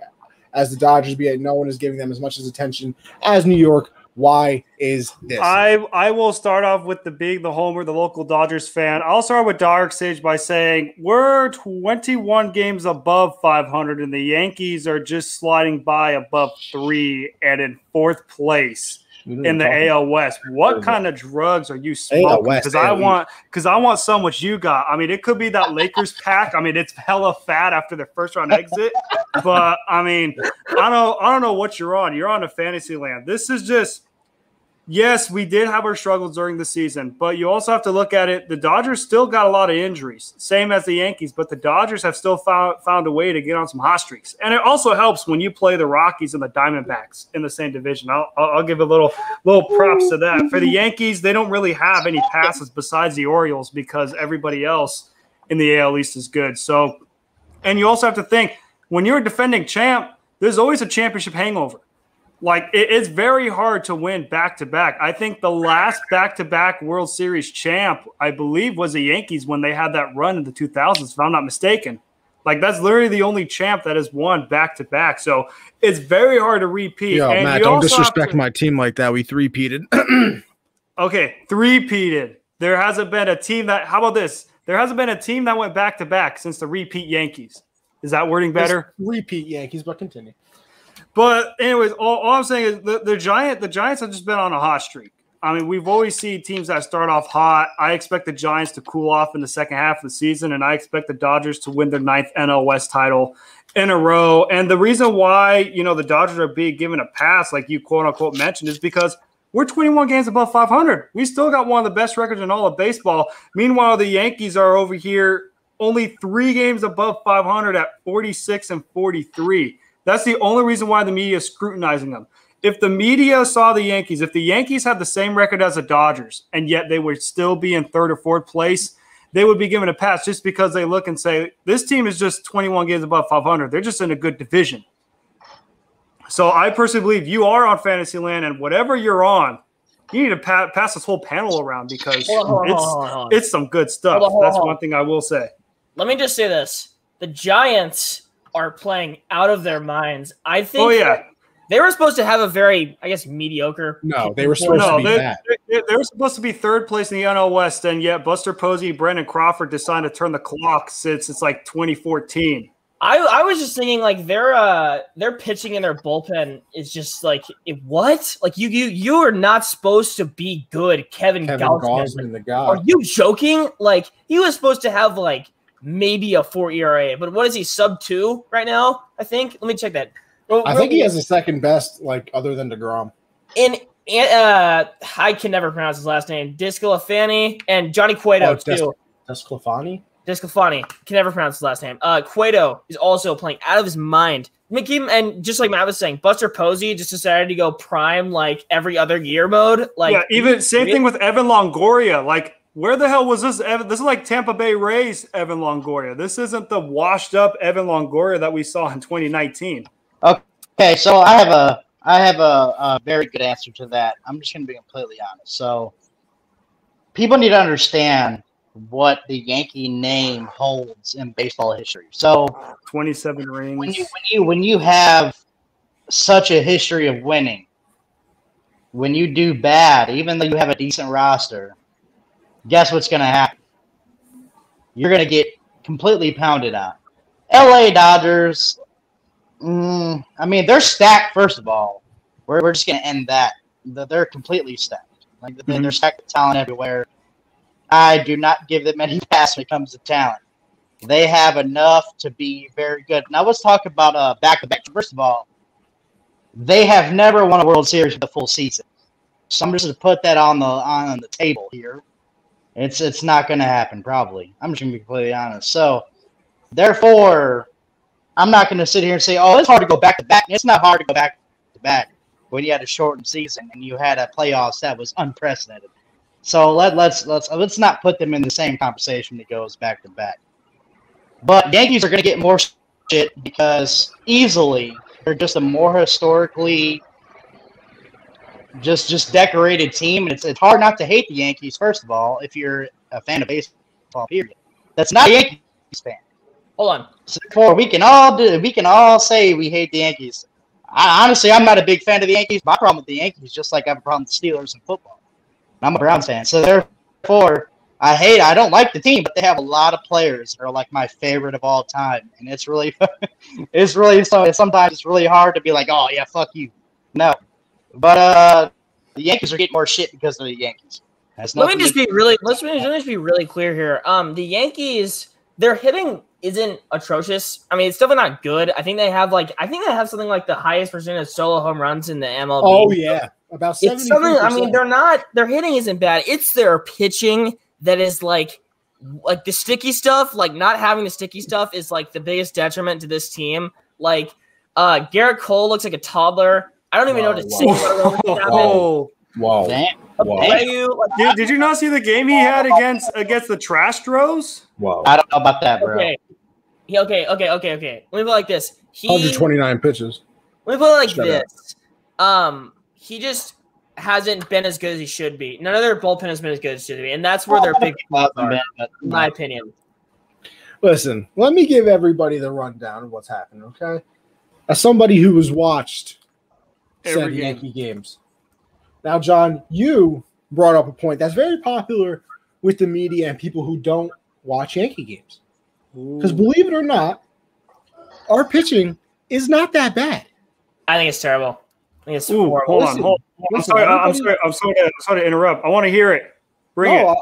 as the Dodgers, but no one is giving them as much attention as New York. Why is this? I will start off with the homer, the local Dodgers fan. I'll start with Dark Sage by saying we're 21 games above 500, and the Yankees are just sliding by above 3 and in 4th place in the AL West. What kind of drugs are you smoking? Because I want some what you got. I mean, it could be that Lakers pack. I mean, it's hella fat after their first round exit. But I mean, I don't know what you're on. You're on a fantasy land. This is just. Yes, we did have our struggles during the season, but you also have to look at it. The Dodgers still got a lot of injuries, same as the Yankees, but the Dodgers have still found a way to get on some hot streaks. And it also helps when you play the Rockies and the Diamondbacks in the same division. I'll give a little props to that. For the Yankees, they don't really have any passes besides the Orioles because everybody else in the AL East is good. So, and you also have to think, when you're a defending champ, there's always a championship hangover. Like, it's very hard to win back-to-back. I think the last back-to-back World Series champ, I believe, was the Yankees when they had that run in the 2000s, if I'm not mistaken. Like, that's literally the only champ that has won back-to-back. So it's very hard to repeat. Yo, and Matt, don't disrespect my team like that. We three-peated. Okay, three-peated. There hasn't been a team that – how about this? There hasn't been a team that went back-to-back since the repeat Yankees. Is that wording better? It's repeat Yankees, but continue. But anyways, all I'm saying is the Giants have just been on a hot streak. I mean, we've always seen teams that start off hot. I expect the Giants to cool off in the second half of the season, and I expect the Dodgers to win their 9th NL West title in a row. And the reason why, the Dodgers are being given a pass, like you quote-unquote mentioned, is because we're 21 games above 500. We still got one of the best records in all of baseball. Meanwhile, the Yankees are over here only 3 games above 500 at 46 and 43. That's the only reason why the media is scrutinizing them. If the media saw the Yankees, if the Yankees had the same record as the Dodgers, and yet they would still be in 3rd or 4th place, they would be given a pass just because they look and say, this team is just 21 games above 500. They're just in a good division. So I personally believe you are on Fantasyland, and whatever you're on, you need to pass this whole panel around because it's some good stuff. That's one thing I will say. Let me just say this. The Giants are playing out of their minds. I think they were supposed to have a very, I guess, mediocre. No, they were supposed to be bad. They were supposed to be third place in the NL West, and yet Buster Posey, Brandon Crawford decided to turn the clock since it's like 2014. I was just thinking like their pitching in their bullpen is just like what? Like you are not supposed to be good, Kevin Gausman. The guy. Are you joking? Like he was supposed to have like maybe a 4 ERA, but what is he, sub 2 right now? I think. Let me check that. I think he has the second best, like other than DeGrom. And I can never pronounce his last name. Disclafani and Johnny Cueto too. Disclafani? Disclafani. Can never pronounce his last name. Cueto is also playing out of his mind. And just like Matt was saying, Buster Posey just decided to go prime like every other year mode. Like even same thing with Evan Longoria. Like, where the hell was this? This is like Tampa Bay Rays Evan Longoria. This isn't the washed up Evan Longoria that we saw in 2019. Okay, so I have a very good answer to that. I'm just going to be completely honest. So people need to understand what the Yankee name holds in baseball history. So 27 rings. When you have such a history of winning, when you do bad, even though you have a decent roster, guess what's going to happen? You're going to get completely pounded on. LA Dodgers, I mean, they're stacked, first of all. We're just going to end that. They're completely stacked. Like they're stacked with talent everywhere. I do not give them any pass when it comes to talent. They have enough to be very good. Now let's talk about back-to-back. First of all, they have never won a World Series for the full season. So I'm just going to put that on the table here. It's not going to happen, probably. I'm just going to be completely honest. So, therefore, I'm not going to sit here and say, oh, it's hard to go back-to-back. It's not hard to go back-to-back when you had a shortened season and you had a playoffs that was unprecedented. So let's not put them in the same conversation that goes back-to-back. But Yankees are going to get more shit because easily they're just a more historically just decorated team, and it's hard not to hate the Yankees. First of all, if you're a fan of baseball, period. That's not a Yankees fan. Hold on. So therefore, we can all say we hate the Yankees. Honestly, I'm not a big fan of the Yankees. My problem with the Yankees, just like I have a problem with the Steelers in football. I'm a Browns fan, so therefore I don't like the team, but they have a lot of players that are like my favorite of all time, and it's really sometimes it's really hard to be like, oh yeah, fuck you. No. But the Yankees are getting more shit because of the Yankees. Let me just be really clear here. The Yankees, their hitting isn't atrocious. I mean, it's definitely not good. I think they have something like the highest percentage of solo home runs in the MLB. Oh yeah, about 70%. I mean, their hitting isn't bad. It's their pitching that is like the sticky stuff. Like not having the sticky stuff is like the biggest detriment to this team. Like Garrett Cole looks like a toddler. I don't even know what to say. Wow. Dude, did you not see the game he had against the Trastros? Wow. I don't know about that, bro. Okay. Let me put it like this. 129 pitches. Let me put it like this. He just hasn't been as good as he should be. None of their bullpen has been as good as it should be, and that's where their big flaws are, in my opinion. Listen, let me give everybody the rundown of what's happened, okay? As somebody who has watched seven Yankee games. Now, John, you brought up a point that's very popular with the media and people who don't watch Yankee games. Because believe it or not, our pitching is not that bad. I think it's terrible. I think it's horrible. Hold on. I'm sorry to interrupt. I want to hear it. Bring it.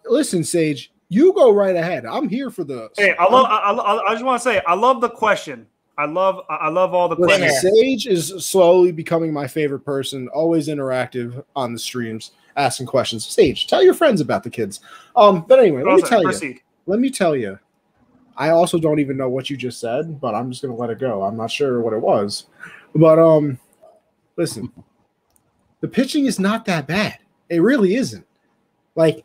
Listen, Sage, you go right ahead. I'm here for the. Hey, I just want to say, I love the question. I love all the questions. Sage is slowly becoming my favorite person, always interactive on the streams, asking questions. Sage, tell your friends about the kids. But anyway, let me tell you. I also don't even know what you just said, but I'm just going to let it go. I'm not sure what it was. But listen, the pitching is not that bad. It really isn't. Like,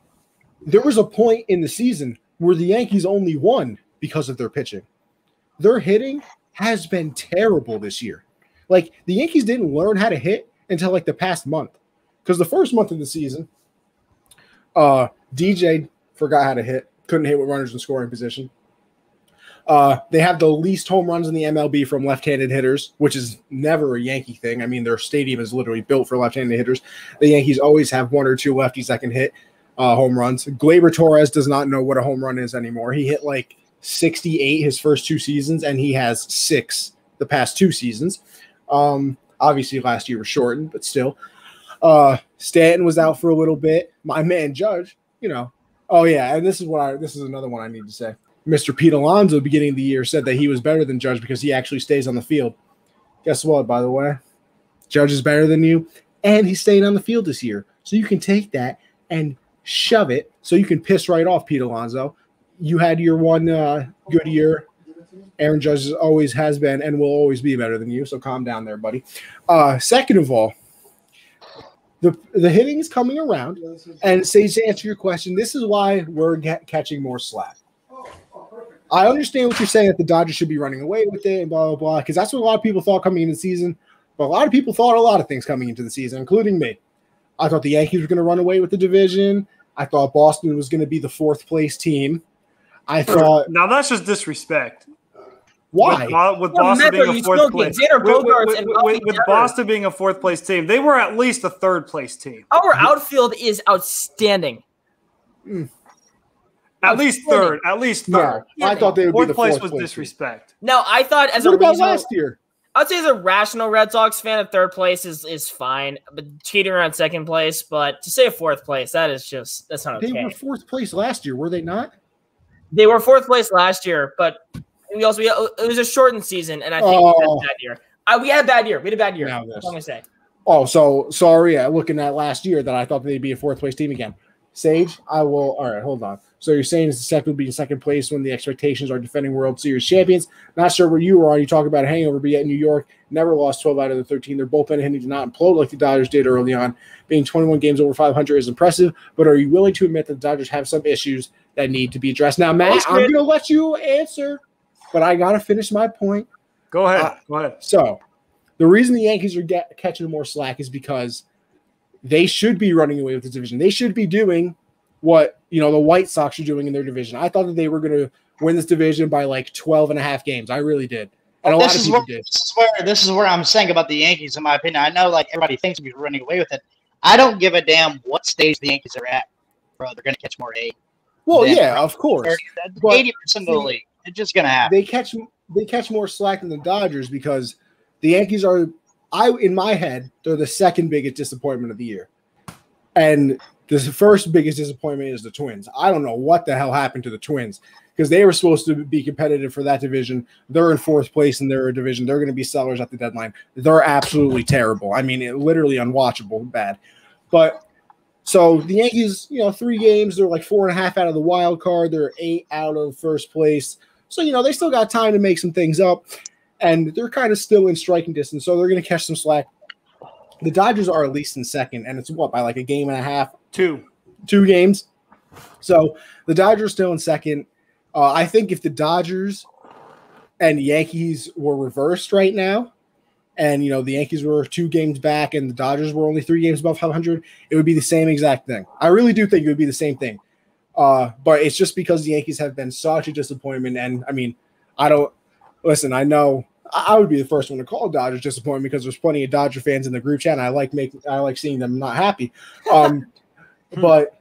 there was a point in the season where the Yankees only won because of their pitching. Their hitting has been terrible this year. Like, the Yankees didn't learn how to hit until like the past month. Because the first month of the season, DJ forgot how to hit, couldn't hit with runners in scoring position. They have the least home runs in the MLB from left-handed hitters, which is never a Yankee thing. I mean, their stadium is literally built for left-handed hitters. The Yankees always have one or two lefties that can hit home runs. Gleyber Torres does not know what a home run is anymore. He hit like 68 his first 2 seasons, and he has 6 the past 2 seasons. Obviously, last year was shortened, but still. Stanton was out for a little bit. My man Judge, Oh yeah, and this is another one I need to say. Mr. Pete Alonso, beginning of the year, said that he was better than Judge because he actually stays on the field. Guess what? By the way, Judge is better than you, and he's staying on the field this year. So you can take that and shove it, so you can piss right off Pete Alonso. You had your one good year. Aaron Judge always has been and will always be better than you, so calm down there, buddy. Second of all, the hitting is coming around, and Sage, to answer your question, this is why we're catching more slack. I understand what you're saying, that the Dodgers should be running away with it and blah, blah, blah, because that's what a lot of people thought coming into the season. But a lot of people thought a lot of things coming into the season, including me. I thought the Yankees were going to run away with the division. I thought Boston was going to be the 4th-place team. I thought – Now, that's just disrespect. Why? With Boston being a 4th place. With Boston being a 4th-place team, they were at least a 3rd-place team. Our outfield is outstanding. At least third. Yeah, I thought they would be the 4th place was disrespect. No, I thought as what about last year? I'd say as a rational Red Sox fan, a 3rd place is fine, but cheating around 2nd place. But to say a 4th place, that's not okay. They were 4th place last year, were they not? They were 4th place last year, but it was a shortened season, and I think we had a bad year. We had a bad year. That's what I'm gonna say. Oh, so sorry. Looking at last year, that I thought they'd be a 4th place team again. Sage, I will. All right, hold on. So you're saying the Sect will be in 2nd place when the expectations are defending World Series champions. Not sure where you were on. You talk about a hangover, but yet New York never lost 12 out of the 13. Their bullpen hitting did not implode like the Dodgers did early on. Being 21 games over 500 is impressive, but are you willing to admit that the Dodgers have some issues that need to be addressed? Now, Matt, I'm going to let you answer, but I got to finish my point. Go ahead. So the reason the Yankees are catching more slack is because they should be running away with the division. They should be doing what the White Sox are doing in their division. I thought that they were going to win this division by like 12 and a half games. I really did. And a lot of people did. This is where I'm saying about the Yankees, in my opinion. I know like everybody thinks we're running away with it. I don't give a damn what stage the Yankees are at, bro. They're going to catch more 8. Well, yeah, of course. 80% of the league. It's just going to happen. They catch more slack than the Dodgers because the Yankees are, in my head, they're the 2nd biggest disappointment of the year. And the first biggest disappointment is the Twins. I don't know what the hell happened to the Twins because they were supposed to be competitive for that division. They're in 4th place in their division. They're going to be sellers at the deadline. They're absolutely terrible. I mean, literally unwatchable bad. But so the Yankees, 3 games, they're like 4.5 out of the wild card. They're 8 out of 1st place. So, they still got time to make some things up. And they're kind of still in striking distance. So they're going to catch some slack. The Dodgers are at least in 2nd, and it's by like a game and a half? 2 games. So the Dodgers are still in 2nd. I think if the Dodgers and Yankees were reversed right now, and the Yankees were 2 games back and the Dodgers were only 3 games above 500, it would be the same exact thing. I really do think it would be the same thing. But it's just because the Yankees have been such a disappointment, and I mean, I know I would be the first one to call Dodgers disappointment because there's plenty of Dodger fans in the group chat, and I like seeing them not happy. But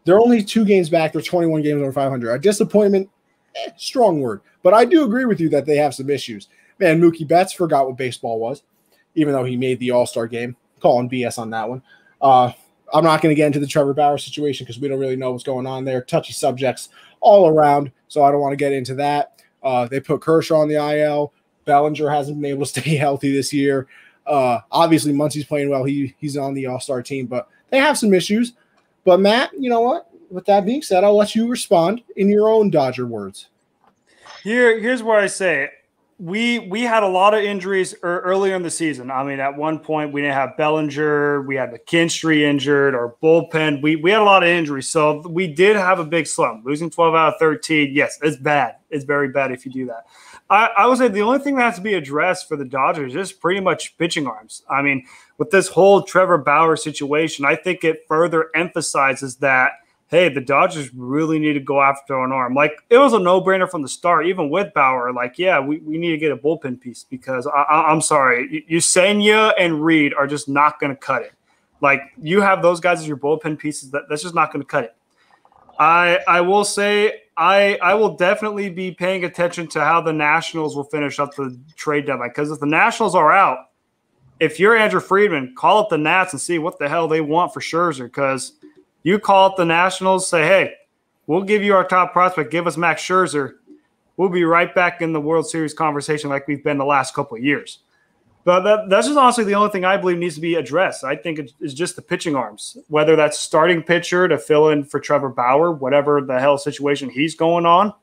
they're only 2 games back. They're 21 games over 500. A disappointment, strong word. But I do agree with you that they have some issues. Man, Mookie Betts forgot what baseball was, even though he made the All-Star game. Calling BS on that one. I'm not going to get into the Trevor Bauer situation because we don't really know what's going on there. Touchy subjects all around, so I don't want to get into that. They put Kershaw on the IL. Bellinger hasn't been able to stay healthy this year. Obviously, Muncie's playing well. He's on the All-Star team, but they have some issues. But, Matt, you know what? With that being said, I'll let you respond in your own Dodger words. Here's where I say it. we had a lot of injuries earlier in the season. I mean, at one point we didn't have Bellinger, we had McKinstry injured, our bullpen. We had a lot of injuries, so we did have a big slump. Losing 12 out of 13, yes, it's bad. It's very bad if you do that. I would say the only thing that has to be addressed for the Dodgers is pretty much pitching arms. I mean, with this whole Trevor Bauer situation, I think it further emphasizes that, hey, the Dodgers really need to go after an arm. Like, it was a no-brainer from the start, even with Bauer. Like, yeah, we need to get a bullpen piece because I'm sorry. Usenia and Reed are just not going to cut it. Like, you have those guys as your bullpen pieces. That's just not going to cut it. I will say I will definitely be paying attention to how the Nationals will finish up the trade deadline because if the Nationals are out, if you're Andrew Friedman, call up the Nats and see what the hell they want for Scherzer because – you call up the Nationals, say, hey, we'll give you our top prospect. Give us Max Scherzer. We'll be right back in the World Series conversation like we've been the last couple of years. But that's just honestly the only thing I believe needs to be addressed. I think it's just the pitching arms, whether that's starting pitcher to fill in for Trevor Bauer, whatever the hell situation he's going on,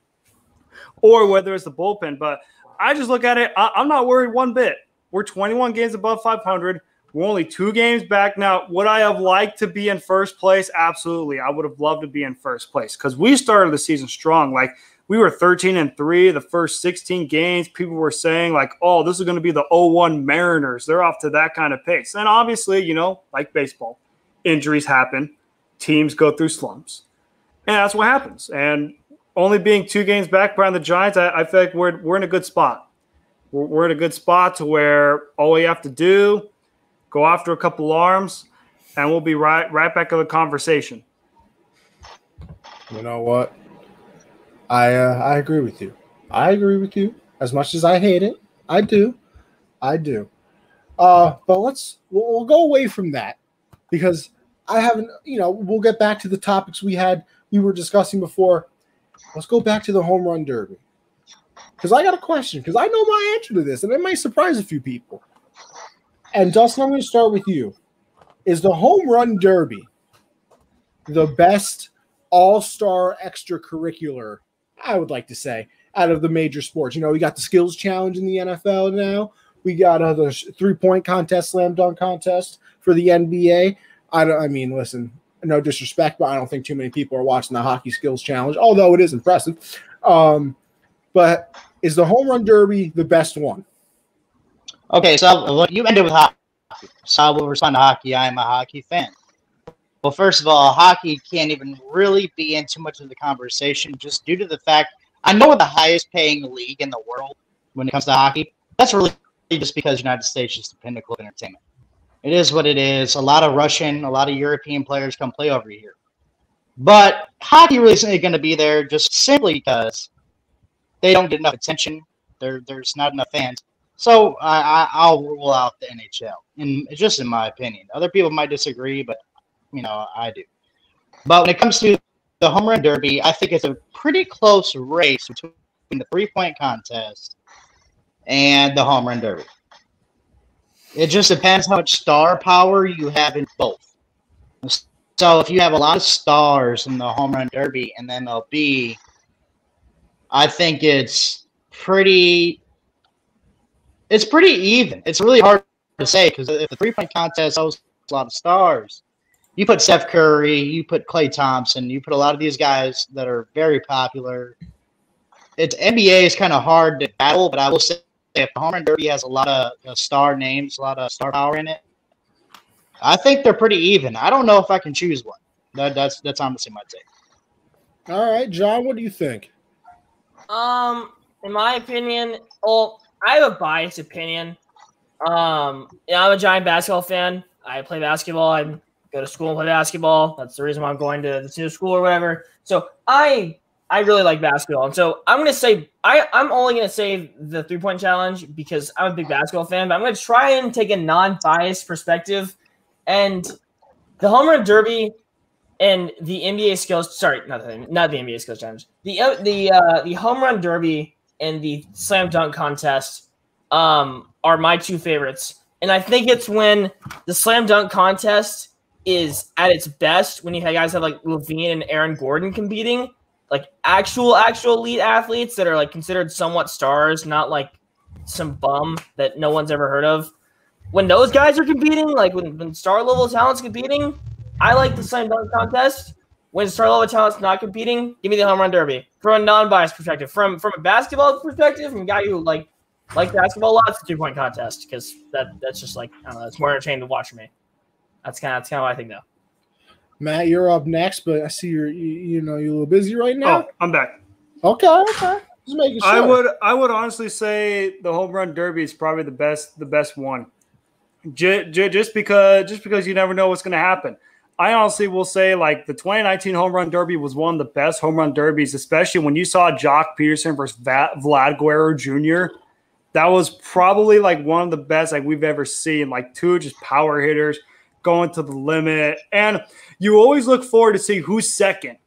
or whether it's the bullpen. But I just look at it. I'm not worried one bit. We're 21 games above 500. We're only 2 games back now. Would I have liked to be in first place? Absolutely. I would have loved to be in first place because we started the season strong. Like, we were 13-3 the first 16 games. People were saying, like, oh, this is going to be the 0-1 Mariners. They're off to that kind of pace. And obviously, you know, like baseball, injuries happen. Teams go through slumps. And that's what happens. And only being 2 games back behind the Giants, I feel like we're in a good spot. We're in a good spot to where all we have to do – go after a couple arms, and we'll be right back to the conversation. You know what? I agree with you. I agree with you. As much as I hate it, I do. But we'll go away from that because I haven't. You know, we'll get back to the topics we were discussing before. Let's go back to the home run derby because I got a question because I know my answer to this, and it might surprise a few people. And Dustin, I'm going to start with you. Is the home run derby the best all-star extracurricular, I would like to say, out of the major sports? You know, we got the skills challenge in the NFL now. We got the three-point contest, slam dunk contest for the NBA. I mean, listen, no disrespect, but I don't think too many people are watching the hockey skills challenge, although it is impressive. But is the home run derby the best one? Okay, so you ended with hockey. So I will respond to hockey. I am a hockey fan. Well, first of all, hockey can't even really be in too much of the conversation just due to the fact I know we're the highest paying league in the world when it comes to hockey. That's really just because the United States is the pinnacle of entertainment. It is what it is. A lot of Russian, a lot of European players come play over here. But hockey really isn't going to be there just simply because they don't get enough attention. There's not enough fans. So I'll rule out the NHL, and it's just in my opinion. Other people might disagree, but you know I do. But when it comes to the home run derby, I think it's a pretty close race between the three-point contest and the home run derby. It just depends how much star power you have in both. So if you have a lot of stars in the home run derby and the MLB, I think it's pretty even. It's really hard to say because if the three-point contest has a lot of stars, you put Steph Curry, you put Klay Thompson, you put a lot of these guys that are very popular. NBA is kind of hard to battle, but I will say if the home run derby has a lot of star names, a lot of star power in it, I think they're pretty even. I don't know if I can choose one. That's honestly my take. All right, John, what do you think? In my opinion, I have a biased opinion. I'm a giant basketball fan. I play basketball. I go to school and play basketball. That's the reason why I'm going to the new school or whatever. So I really like basketball. And so I'm going to say I'm only going to say the three-point challenge because I'm a big basketball fan. But I'm going to try and take a non-biased perspective. And the home run derby and the NBA skills – sorry, not the NBA skills challenge. The home run derby and the slam dunk contest are my two favorites. And I think it's when the slam dunk contest is at its best when you have guys like Levine and Aaron Gordon competing, like actual elite athletes that are like considered somewhat stars, not like some bum that no one's ever heard of. When those guys are competing, like when star level talent's competing, I like the slam dunk contest. When star level talent's not competing, give me the home run derby. From a non-biased perspective, from a basketball perspective, from a guy who like basketball a lot, it's a 2-point contest because that's just like I don't know, it's more entertaining to watch for me. That's kind of what I think though. Matt, you're up next, but I see you're a little busy right now. Oh, I'm back. Okay. Just making sure. I would honestly say the home run derby is probably the best one. Just because you never know what's going to happen. I honestly will say like the 2019 home run derby was one of the best home run derbies, especially when you saw Jock Peterson versus Vlad Guerrero Jr. That was probably like one of the best like we've ever seen. Like two just power hitters going to the limit, and you always look forward to see who's second,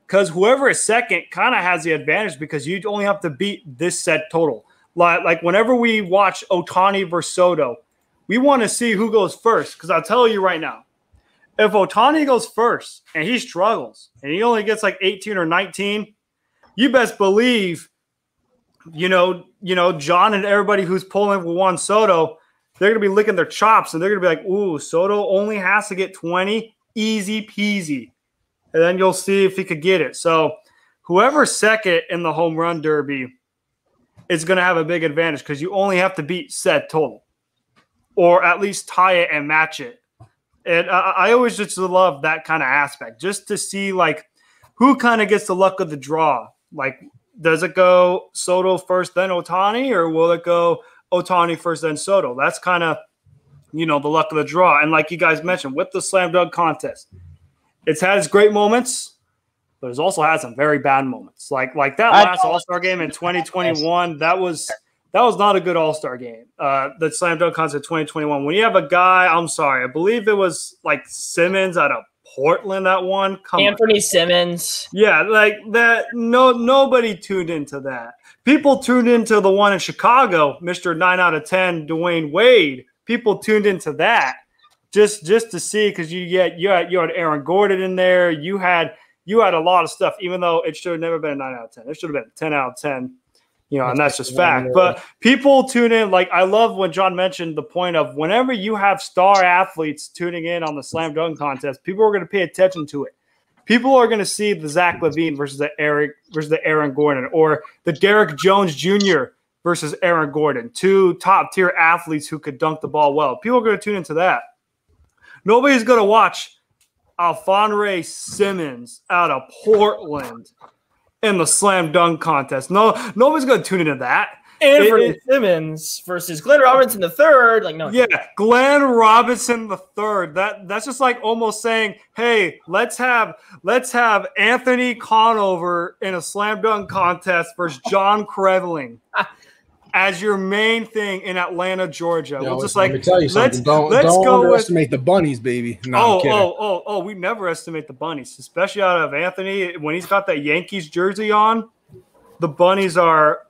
because whoever is second kind of has the advantage because you only have to beat this set total. Like whenever we watch Ohtani versus Soto, we want to see who goes first, because I'll tell you right now, if Ohtani goes first and he struggles and he only gets like 18 or 19, you best believe, John and everybody who's pulling for Juan Soto, they're going to be licking their chops and they're going to be like, ooh, Soto only has to get 20, easy peasy. And then you'll see if he could get it. So whoever's second in the home run derby is going to have a big advantage because you only have to beat set total or at least tie it and match it. And I always just love that kind of aspect, just to see like who kind of gets the luck of the draw. Like, does it go Soto first, then Ohtani, or will it go Ohtani first, then Soto? That's kind of, the luck of the draw. And like you guys mentioned, with the slam dunk contest, it's had its great moments, but it's also had some very bad moments. Like that last All-Star game in 2021, that was not a good All-Star game. The slam dunk contest 2021. When you have a guy, I'm sorry, I believe it was like Simmons out of Portland that one. Anthony Simmons. Yeah, like that. Nobody tuned into that. People tuned into the one in Chicago, Mr. 9 out of 10, Dwayne Wade. People tuned into that just to see, because you had Aaron Gordon in there. You had a lot of stuff, even though it should have never been a 9 out of 10. It should have been a 10 out of 10. And that's just fact. But people tune in. Like, I love when John mentioned the point of whenever you have star athletes tuning in on the slam dunk contest, people are going to pay attention to it. People are going to see the Zach LaVine versus the Aaron Gordon, or the Derrick Jones Jr. versus Aaron Gordon, two top tier athletes who could dunk the ball well. People are going to tune into that. Nobody's going to watch Alphonse Simmons out of Portland in the slam dunk contest. Nobody's going to tune into that. Anthony Simmons versus Glenn Robinson III. Like, no. Yeah, Glenn Robinson III. That's just like almost saying, hey, let's have Anthony Conover in a slam dunk contest versus John Kreveling as your main thing in Atlanta, Georgia. Yo, we'll just let me tell you something. Don't underestimate the bunnies, baby. No, we never estimate the bunnies, especially out of Anthony when he's got that Yankees jersey on. The bunnies are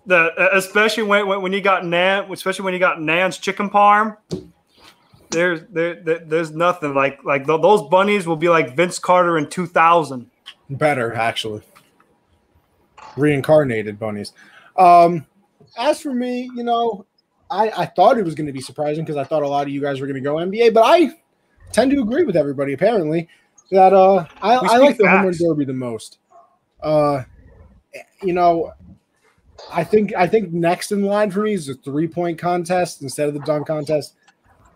especially when you got Nan's chicken parm. There's nothing like those bunnies will be like Vince Carter in 2000. Better, actually. Reincarnated bunnies. As for me, I thought it was going to be surprising because I thought a lot of you guys were going to go NBA, but I tend to agree with everybody apparently that I like the home run derby the most. I think next in line for me is the 3-point contest instead of the dunk contest.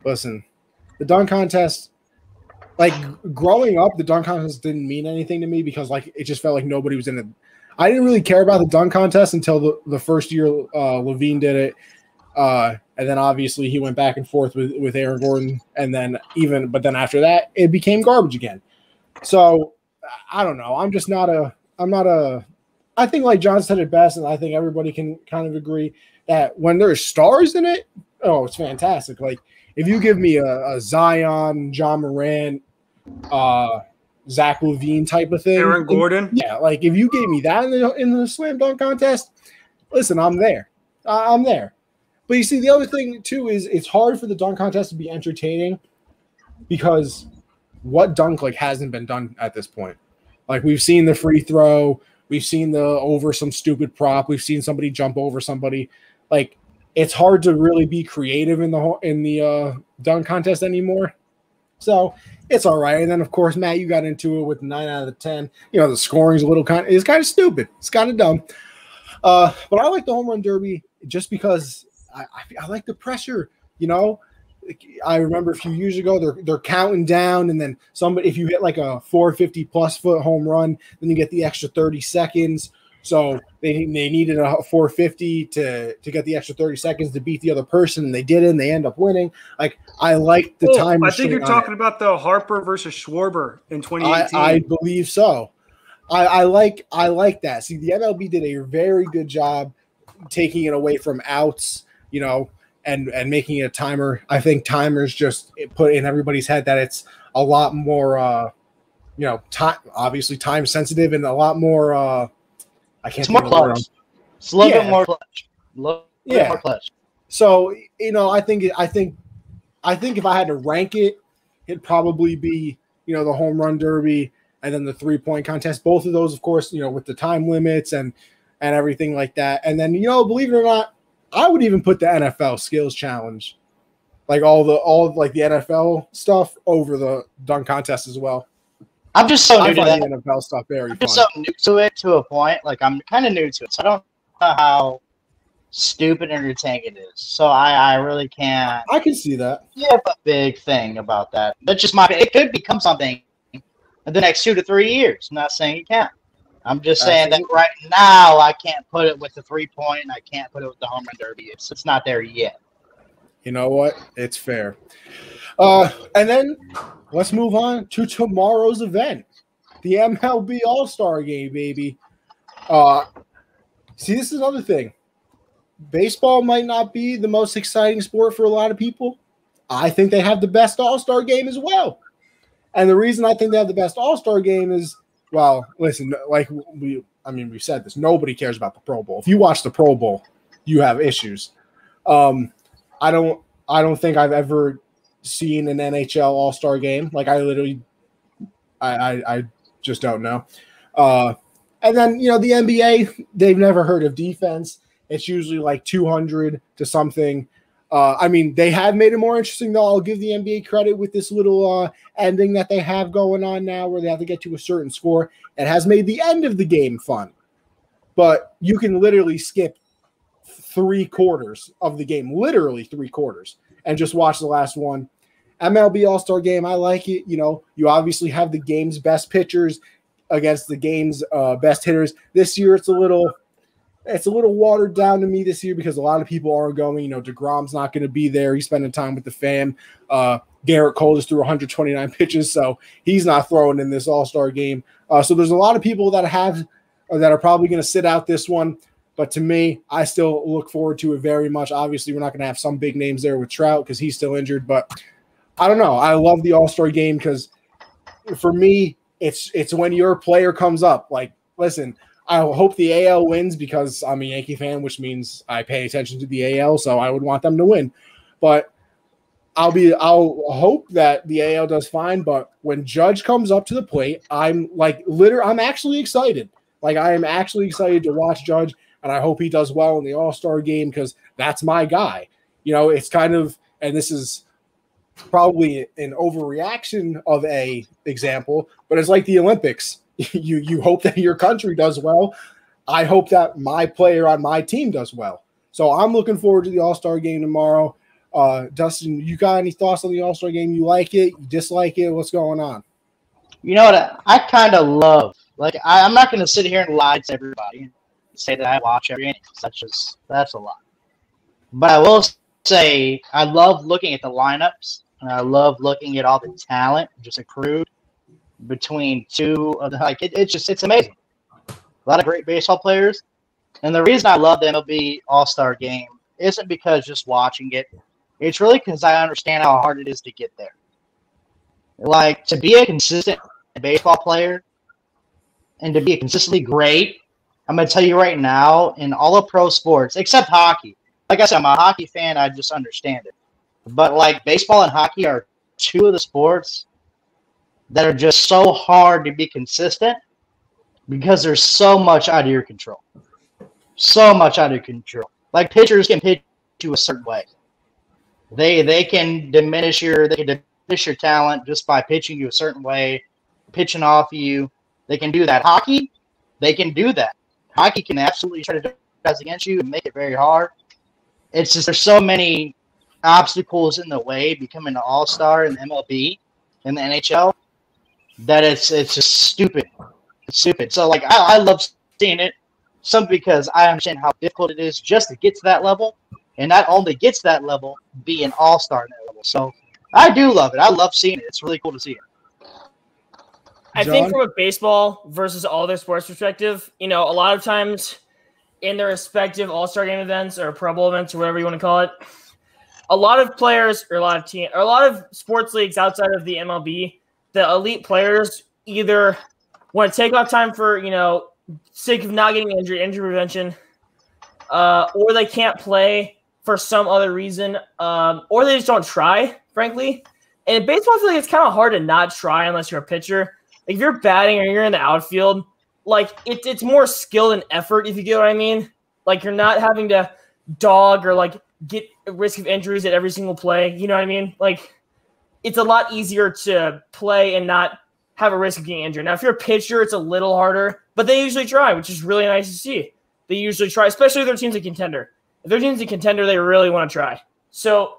Listen, the dunk contest, like growing up, the dunk contest didn't mean anything to me because like it just felt like nobody was in it. I didn't really care about the dunk contest until the first year Levine did it. And then obviously he went back and forth with Aaron Gordon. And then but then after that, it became garbage again. So I don't know. I think like John said it best, and I think everybody can kind of agree that when there's stars in it, oh, it's fantastic. Like if you give me a Zion, John Morant, Zach LaVine type of thing. Aaron Gordon. Yeah, like if you gave me that in the slam dunk contest, listen, I'm there. I'm there. But you see, the other thing too is it's hard for the dunk contest to be entertaining because what dunk like hasn't been done at this point? Like we've seen the free throw, we've seen the over some stupid prop, we've seen somebody jump over somebody. like it's hard to really be creative in the dunk contest anymore. So it's all right. And then of course, Matt, you got into it with 9 out of the 10. You know, the scoring's it's kind of stupid. It's kind of dumb. But I like the home run derby just because I like the pressure. You know, I remember a few years ago they're counting down, and then if you hit like a 450 plus foot home run, then you get the extra 30 seconds. So they needed a 450 to get the extra 30 seconds to beat the other person, and they did it, and they end up winning. Like, I like the time. I think you're talking about the Harper versus Schwarber in 2018. I believe so. I like that. See, the MLB did a very good job taking it away from outs, you know, and making it a timer. I think timers just put in everybody's head that it's a lot more, you know, obviously time sensitive and a lot more. I can't. It's more clutch. It's a little bit more clutch. More clutch. So, you know, I think if I had to rank it, it'd probably be, you know, the home run derby and then the 3-point contest. Both of those, of course, you know, with the time limits and everything like that. And then, you know, believe it or not, I would even put the NFL skills challenge, like all like the NFL stuff over the dunk contest as well. I'm just so new to that. The NFL stuff very fun. I'm so new to it to a point. Like, I'm kind of new to it, so I don't know how stupid and entertaining it is. So I really can't. I can see that. Give a big thing about that. That's just it could become something in the next 2 to 3 years. I'm not saying you can't. I'm just saying that right now I can't put it with the 3-point and I can't put it with the home run derby. It's not there yet. You know what? It's fair. And then let's move on to tomorrow's event, the MLB All-Star Game, baby. See, this is another thing. Baseball might not be the most exciting sport for a lot of people. I think they have the best All-Star Game as well. And the reason I think they have the best All-Star Game is, well, listen, like we've said this. Nobody cares about the Pro Bowl. If you watch the Pro Bowl, you have issues. I don't think I've ever seen an NHL All-Star Game. Like, I just don't know. And then, you know, the NBA, they've never heard of defense. It's usually like 200 to something. I mean, they have made it more interesting, though. I'll give the NBA credit with this little ending that they have going on now where they have to get to a certain score. It has made the end of the game fun. But you can literally skip 3 quarters of the game, literally 3 quarters, and just watch the last one. MLB All-Star Game, I like it. You know, you obviously have the game's best pitchers against the game's best hitters. This year, it's a little watered down to me this year because a lot of people aren't going. You know, DeGrom's not going to be there. He's spending time with the fam. Garrett Cole just threw 129 pitches, so he's not throwing in this All-Star Game. So there's a lot of people that are probably going to sit out this one. But to me, I still look forward to it very much. Obviously, we're not going to have some big names there with Trout because he's still injured. But I don't know. I love the All-Star Game because for me, it's when your player comes up. Like, listen, I hope the AL wins because I'm a Yankee fan, which means I pay attention to the AL, so I would want them to win. But I'll hope that the AL does fine. But when Judge comes up to the plate, I'm actually excited. Like, I am actually excited to watch Judge. And I hope he does well in the All-Star Game because that's my guy. You know, it's kind of, and this is probably an overreaction of a example, but it's like the Olympics. You hope that your country does well. I hope that my player on my team does well. So I'm looking forward to the All-Star Game tomorrow. Dustin, you got any thoughts on the All-Star Game? You like it? You dislike it? What's going on? You know what? I kind of love, like, I'm not going to sit here and lie to everybody. Say that I watch every inning. That's a lot. But I will say I love looking at the lineups and I love looking at all the talent just accrued between two of the it's amazing. A lot of great baseball players. And the reason I love the MLB All-Star Game isn't because just watching it. It's really because I understand how hard it is to get there. Like, to be a consistent baseball player and to be consistently great, I'm going to tell you right now, in all of pro sports, except hockey. Like I said, I'm a hockey fan. I just understand it. But, like, baseball and hockey are 2 of the sports that are just so hard to be consistent because there's so much out of your control. So much out of your control. Like pitchers can pitch you a certain way. They can diminish your talent just by pitching you a certain way, pitching off you. They can do that. Hockey, they can do that. Hockey can absolutely try to do that against you and make it very hard. It's just there's so many obstacles in the way becoming an all-star in the MLB and the NHL that it's just stupid. It's stupid. So like I love seeing it, simply because I understand how difficult it is just to get to that level, and not only get to that level, be an all-star in that level. So I do love it. I love seeing it. It's really cool to see it. I think from a baseball versus all other sports perspective, a lot of times in their respective all-star game events or Pro Bowl events or whatever you want to call it, a lot of players or a lot of sports leagues outside of the MLB, the elite players either want to take off time for, sake of not getting injury prevention, or they can't play for some other reason, or they just don't try, frankly. And in baseball, I feel like it's kind of hard to not try unless you're a pitcher. Like if you're batting or you're in the outfield, like it's more skill and effort, if you get what I mean. Like you're not having to dog or like get a risk of injuries at every single play. You know what I mean? Like it's a lot easier to play and not have a risk of getting injured. Now, if you're a pitcher, it's a little harder, but they usually try, which is really nice to see. They usually try, especially if their team's a contender. If their team's a contender, they really want to try. So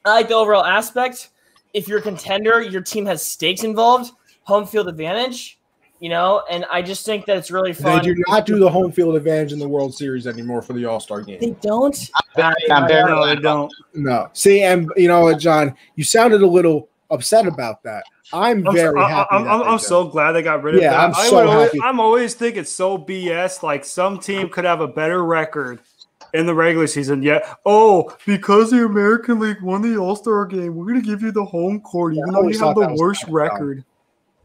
I like the overall aspect. If you're a contender, your team has stakes involved, home field advantage, and I just think that it's really fun. They do not do the home field advantage in the World Series anymore for the All-Star game. They don't? No, they don't. No. See, and you know what, John? You sounded a little upset about that. I'm very happy. I'm so glad they got rid of that. I'm so happy. I'm always thinking so BS. Like some team could have a better record in the regular season. Yeah. Oh, because the American League won the All-Star game, we're gonna give you the home court, even though you have the worst record.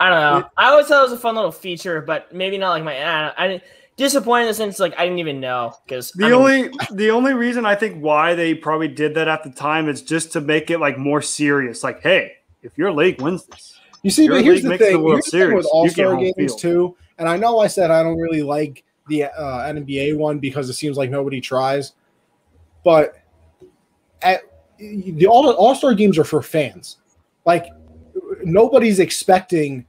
I don't know. I always thought it was a fun little feature, but maybe not like I disappointed in the sense like I didn't even know because the only reason I think why they probably did that at the time is just to make it like more serious. Like, hey, if your league wins this, you see, but here's the thing. Here's the thing with All-Star games too, and I know I said I don't really like the NBA one because it seems like nobody tries, but the All-Star games are for fans. Like nobody's expecting,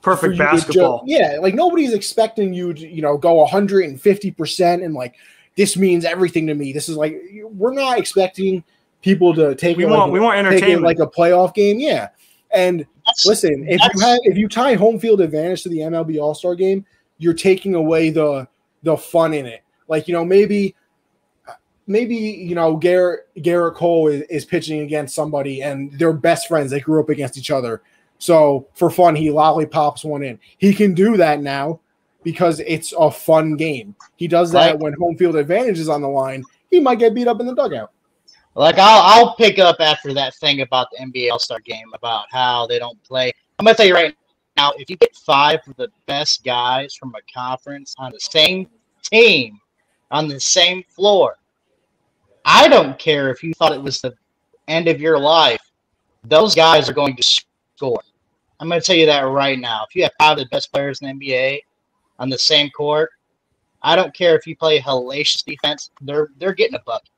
perfect basketball. Like nobody's expecting you to, go 150% and like this means everything to me. This is like we're not expecting people to take we want entertainment like a playoff game. Yeah. And listen, if you tie home field advantage to the MLB All-Star game, you're taking away the fun in it. Like, maybe Garrett Cole is pitching against somebody and they're best friends. They grew up against each other. So for fun, he lollipops one in. He can do that now because it's a fun game. He does that when home field advantage is on the line. He might get beat up in the dugout. Like I'll pick up after that thing about the NBA All-Star game about how they don't play. I'm gonna tell you right now, if you get 5 of the best guys from a conference on the same team on the same floor, I don't care if you thought it was the end of your life. Those guys are going to score. I'm going to tell you that right now. If you have 5 of the best players in the NBA on the same court, I don't care if you play hellacious defense. They're getting a bucket.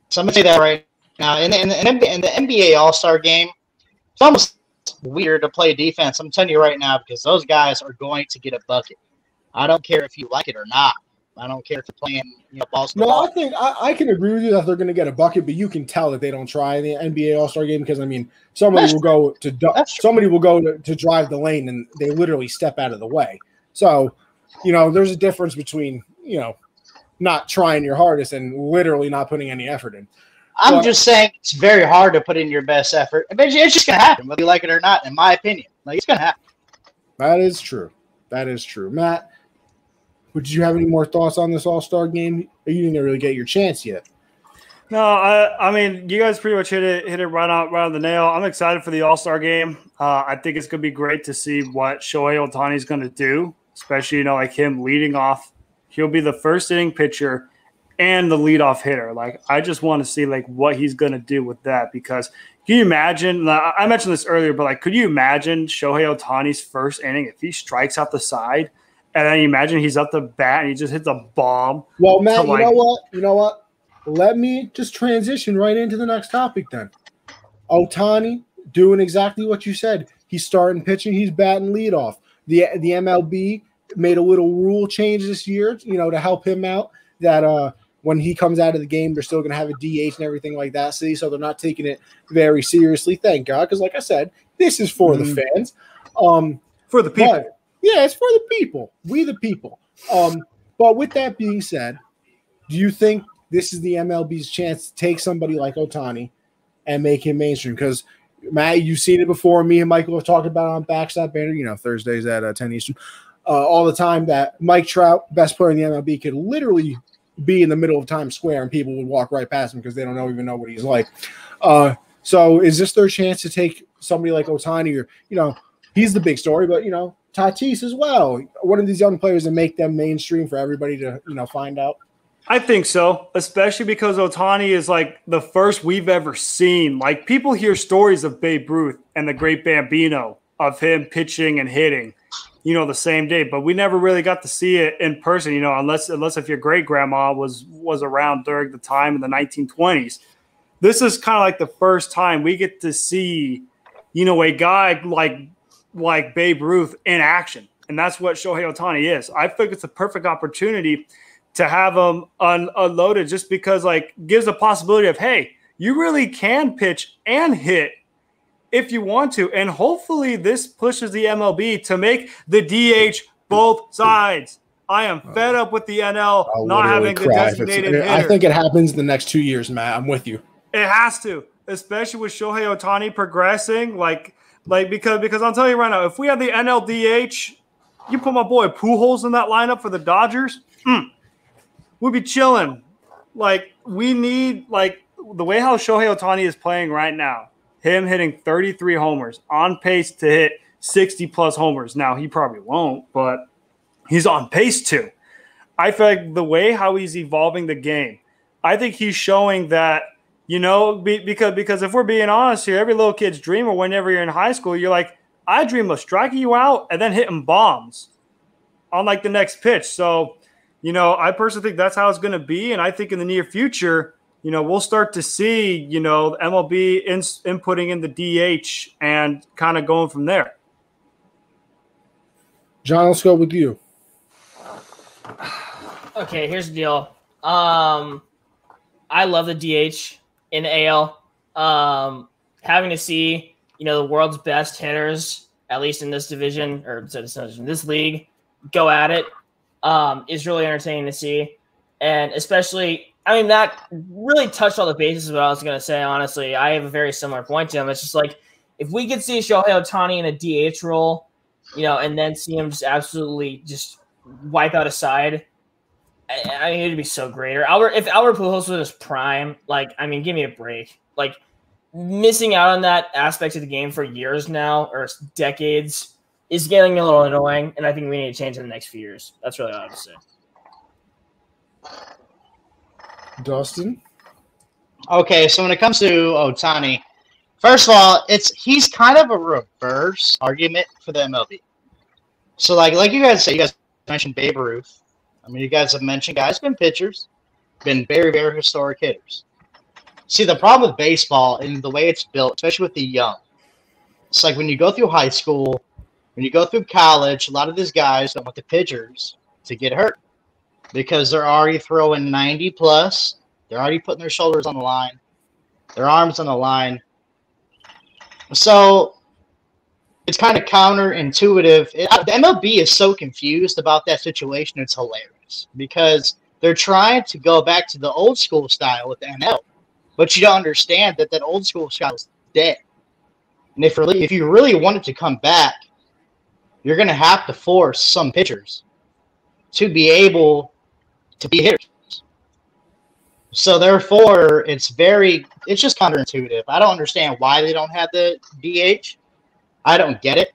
So I'm going to say that right now. In the NBA All-Star game, it's almost weird to play defense. I'm telling you right now because those guys are going to get a bucket. I don't care if you like it or not. I don't care if you're playing, balls. No, I think I can agree with you that they're going to get a bucket, but you can tell that they don't try in the NBA All-Star game because somebody will go to drive the lane and they literally step out of the way. So, there's a difference between not trying your hardest and literally not putting any effort in. I'm just saying it's very hard to put in your best effort. It's just going to happen, whether you like it or not. In my opinion, it's going to happen. That is true. Matt, did you have any more thoughts on this All-Star game? You didn't really get your chance yet. No, I mean, you guys pretty much hit it right on the nail. I'm excited for the All-Star game. I think it's going to be great to see what Shohei Ohtani is going to do, especially, like him leading off. He'll be the first inning pitcher and the leadoff hitter. Like, I just want to see, what he's going to do with that because can you imagine – I mentioned this earlier, but, could you imagine Shohei Ohtani's first inning if he strikes out the side And then you imagine he's up the bat and he just hits a bomb. Well, Matt, you know what? Let me just transition right into the next topic then. Ohtani doing exactly what you said. He's starting pitching. He's batting leadoff. The MLB made a little rule change this year, to help him out. That when he comes out of the game, they're still going to have a DH and everything like that. See, so they're not taking it very seriously. Thank God, because like I said, this is for the fans, for the people. But, yeah, it's for the people. We the people. But with that being said, do you think this is the MLB's chance to take somebody like Ohtani and make him mainstream? Because, Matt, you've seen it before. Me and Michael have talked about it on Backstop Banner, Thursdays at 10 Eastern, all the time, that Mike Trout, best player in the MLB, could literally be in the middle of Times Square and people would walk right past him because they don't even know what he's like. So is this their chance to take somebody like Ohtani, or, he's the big story, but, Tatis as well, one of these young players, and make them mainstream for everybody to, find out? I think so, especially because Ohtani is like the first we've ever seen. Like, people hear stories of Babe Ruth and the great Bambino, of him pitching and hitting, the same day, but we never really got to see it in person, unless if your great grandma was around during the time in the 1920s. This is kind of like the first time we get to see, a guy like Babe Ruth in action. And that's what Shohei Ohtani is. I think it's a perfect opportunity to have him unloaded, just because gives a possibility of, hey, you really can pitch and hit if you want to. And hopefully this pushes the MLB to make the DH both sides. I am fed up with the NL not having the designated hitter. I think it happens in the next 2 years, Matt. I'm with you. It has to, especially with Shohei Ohtani progressing. Because I'll tell you right now, if we have the NL DH, you put my boy Pujols in that lineup for the Dodgers, we'll be chilling. We need, the way how Shohei Ohtani is playing right now, him hitting 33 homers, on pace to hit 60-plus homers. Now, he probably won't, but he's on pace to. I feel like the way how he's evolving the game, I think he's showing that, because if we're being honest here, every little kid's dream, or whenever you're in high school, you're like, I dream of striking you out and then hitting bombs on the next pitch. So, I personally think that's how it's going to be. And I think in the near future, we'll start to see, MLB inputting in the DH and kind of going from there. John, let's go with you. Okay, here's the deal. I love the DH in AL. Having to see, the world's best hitters, at least in this division, or this league, go at it is really entertaining to see. And especially, that really touched all the bases of what I was going to say, honestly. I have a very similar point to him. It's just if we could see Shohei Ohtani in a DH role, and then see him just absolutely just wipe out a side, it'd be so great. Or if Albert Pujols was in his prime, give me a break. Missing out on that aspect of the game for years now, or decades, is getting a little annoying, and I think we need to change in the next few years. That's really all I have to say. Dustin? Okay, so when it comes to Ohtani, first of all, he's kind of a reverse argument for the MLB. So, like you guys said, you guys mentioned Babe Ruth. You guys have mentioned guys been pitchers, been very, very historic hitters. See, the problem with baseball and the way it's built, especially with the young, it's when you go through high school, when you go through college, a lot of these guys don't want the pitchers to get hurt because they're already throwing 90+. They're already putting their shoulders on the line, their arms on the line. So it's kind of counterintuitive. The MLB is so confused about that situation. It's hilarious because they're trying to go back to the old school style with the NL, but you don't understand that old school style is dead. And if you really want it to come back, you're going to have to force some pitchers to be able to be hitters. So therefore, it's just counterintuitive. I don't understand why they don't have the DH. I don't get it.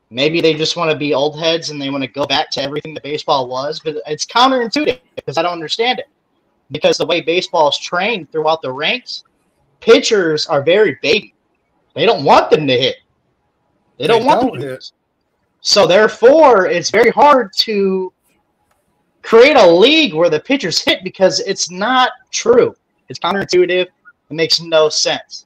Maybe they just want to be old heads and they want to go back to everything that baseball was, but it's counterintuitive because I don't understand it. Because the way baseball is trained throughout the ranks, pitchers are very baby. They don't want them to hit. They don't want them to hit. So therefore, it's very hard to create a league where the pitchers hit because it's not true. It's counterintuitive. It makes no sense.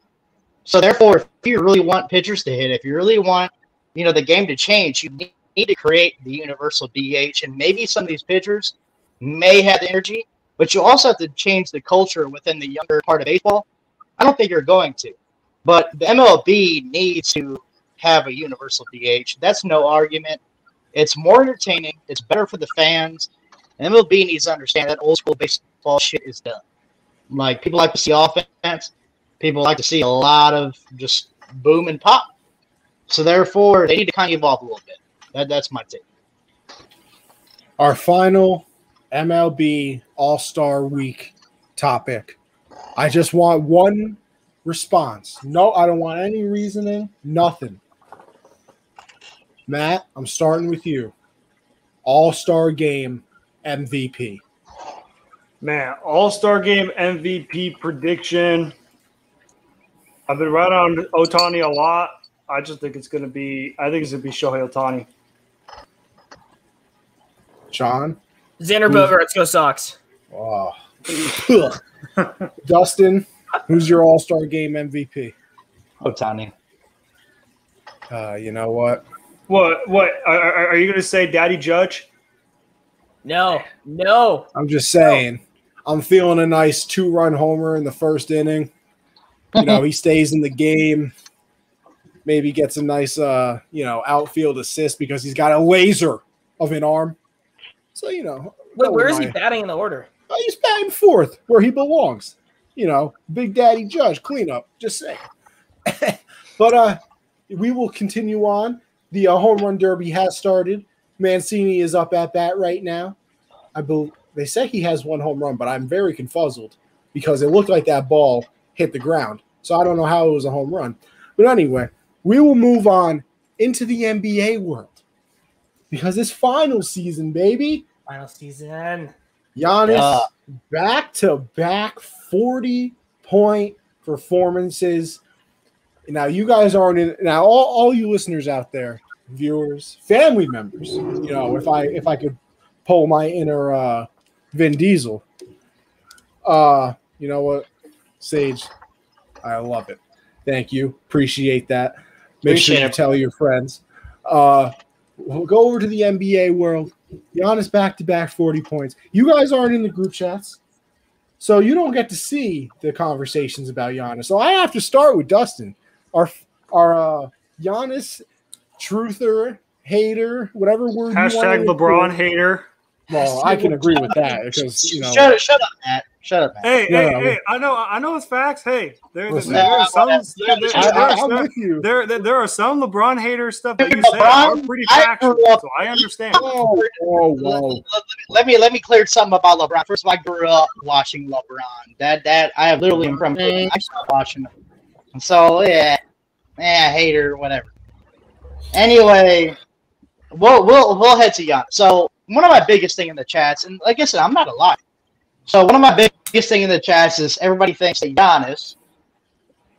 So therefore, if you really want pitchers to hit, if you really want, the game to change, you need to create the universal DH. And maybe some of these pitchers may have the energy, but you also have to change the culture within the younger part of baseball. I don't think you're going to. But the MLB needs to have a universal DH. That's no argument. It's more entertaining. It's better for the fans. And MLB needs to understand that old school baseball shit is done. Like, people like to see offense. People like to see a lot of just boom and pop. So therefore, they need to kind of evolve a little bit. That's my take. Our final MLB All-Star Week topic. I just want one response. No, I don't want any reasoning. Nothing. Matt, I'm starting with you. All-Star Game MVP. Man, All-Star Game MVP prediction. I've been right on Ohtani a lot. I just think it's going to be – I think it's going to be Shohei Ohtani. John? Xander Bogaerts, go Sox. Oh. Dustin, who's your All-Star Game MVP? Ohtani. You know what? What? Are you going to say Daddy Judge? No. I'm just saying. I'm feeling a nice 2-run homer in the first inning. He stays in the game. Maybe gets a nice, outfield assist because he's got a laser of an arm. So, Wait, where is he batting in the order? He's batting fourth, where he belongs. Big Daddy Judge, cleanup. Just saying. But we will continue on. The home run derby has started. Mancini is up at bat right now. They say he has 1 home run, but I'm very confuzzled because it looked like that ball hit the ground. So I don't know how it was a home run. But anyway, we will move on into the NBA world because it's final season, baby. Final season. Giannis, back-to-back 40-point performances. Now, you guys aren't in – now, all you listeners out there, viewers, family members, if I could pull my inner Vin Diesel. You know what, Sage? I love it. Thank you. Appreciate that. Make sure you tell your friends. We'll go over to the NBA world. Giannis back-to-back 40 points. You guys aren't in the group chats, so you don't get to see the conversations about Giannis. So I have to start with Dustin, our Giannis truther, hater, whatever word you want. Hashtag LeBron hater. Well, I can agree with that because Shut up, Matt. Shut up, Matt. Hey! I know it's facts. Hey, there are some LeBron hater stuff that you say are pretty factual. So I understand. Let me clear something about LeBron. First of all, I grew up watching LeBron. That I have literally from I started watching him. And so hater, whatever. Anyway, we'll head to Giannis. So one of my biggest thing in the chats, and like I said, I'm not a liar. So one of my biggest thing in the chats is everybody thinks that Giannis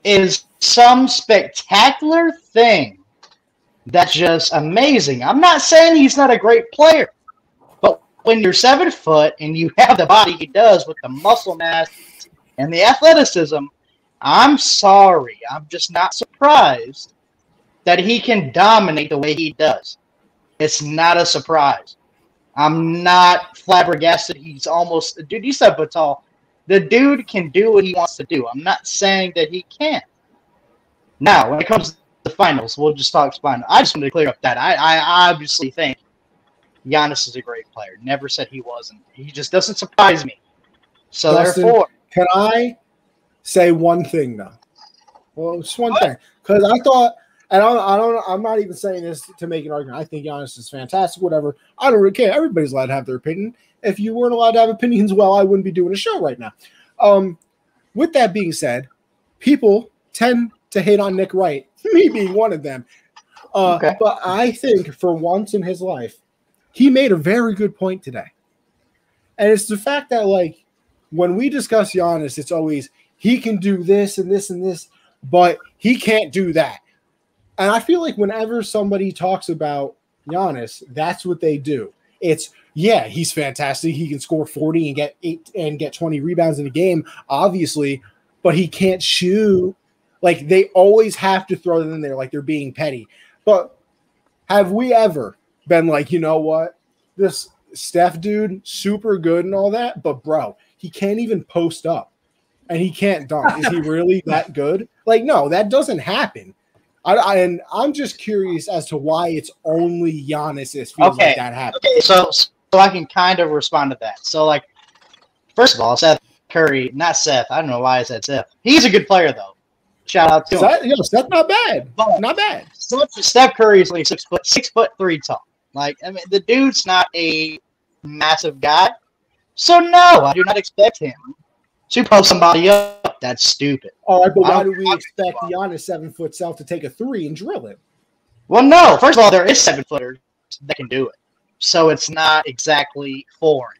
is some spectacular thing that's just amazing. I'm not saying he's not a great player, but when you're 7 foot and you have the body he does with the muscle mass and the athleticism, I'm sorry. I'm just not surprised that he can dominate the way he does. It's not a surprise. I'm not flabbergasted. He's almost – dude, he's 7 foot tall. The dude can do what he wants to do. I'm not saying that he can't. Now, when it comes to the finals, we'll just talk finals. I just wanted to clear up that. I obviously think Giannis is a great player. Never said he wasn't. He just doesn't surprise me. So, Dustin, therefore – can I say one thing, though? Well, just one thing. Because I thought – and I'm not even saying this to make an argument. I think Giannis is fantastic, whatever. I don't really care. Everybody's allowed to have their opinion. If you weren't allowed to have opinions, well, I wouldn't be doing a show right now. With that being said, people tend to hate on Nick Wright, me being one of them. Okay. But I think for once in his life, he made a very good point today. And it's the fact that, like, when we discuss Giannis, it's always he can do this and this and this, but he can't do that. And I feel like whenever somebody talks about Giannis, that's what they do. It's he's fantastic. He can score 40 and get 8 and get 20 rebounds in a game, obviously, but he can't shoot. Like, they always have to throw them in there like they're being petty. But have we ever been like, you know what? This Steph dude, super good and all that, but bro, he can't even post up and he can't dunk. Is he really that good? Like, no, that doesn't happen. And I'm just curious as to why it's only Giannis feels like that happens. Okay, so I can kind of respond to that. So, like, first of all, Seth Curry, not Seth. I don't know why I said Seth. He's a good player, though. Shout out to him. Seth, not bad. But not bad. Steph Curry is like 6'3" tall. Like, I mean, the dude's not a massive guy. So, no, I do not expect him to post somebody up. That's stupid. All right, but why do we expect Giannis 7-foot self to take a 3 and drill it? Well, no. First of all, there is 7-footers that can do it. So it's not exactly foreign.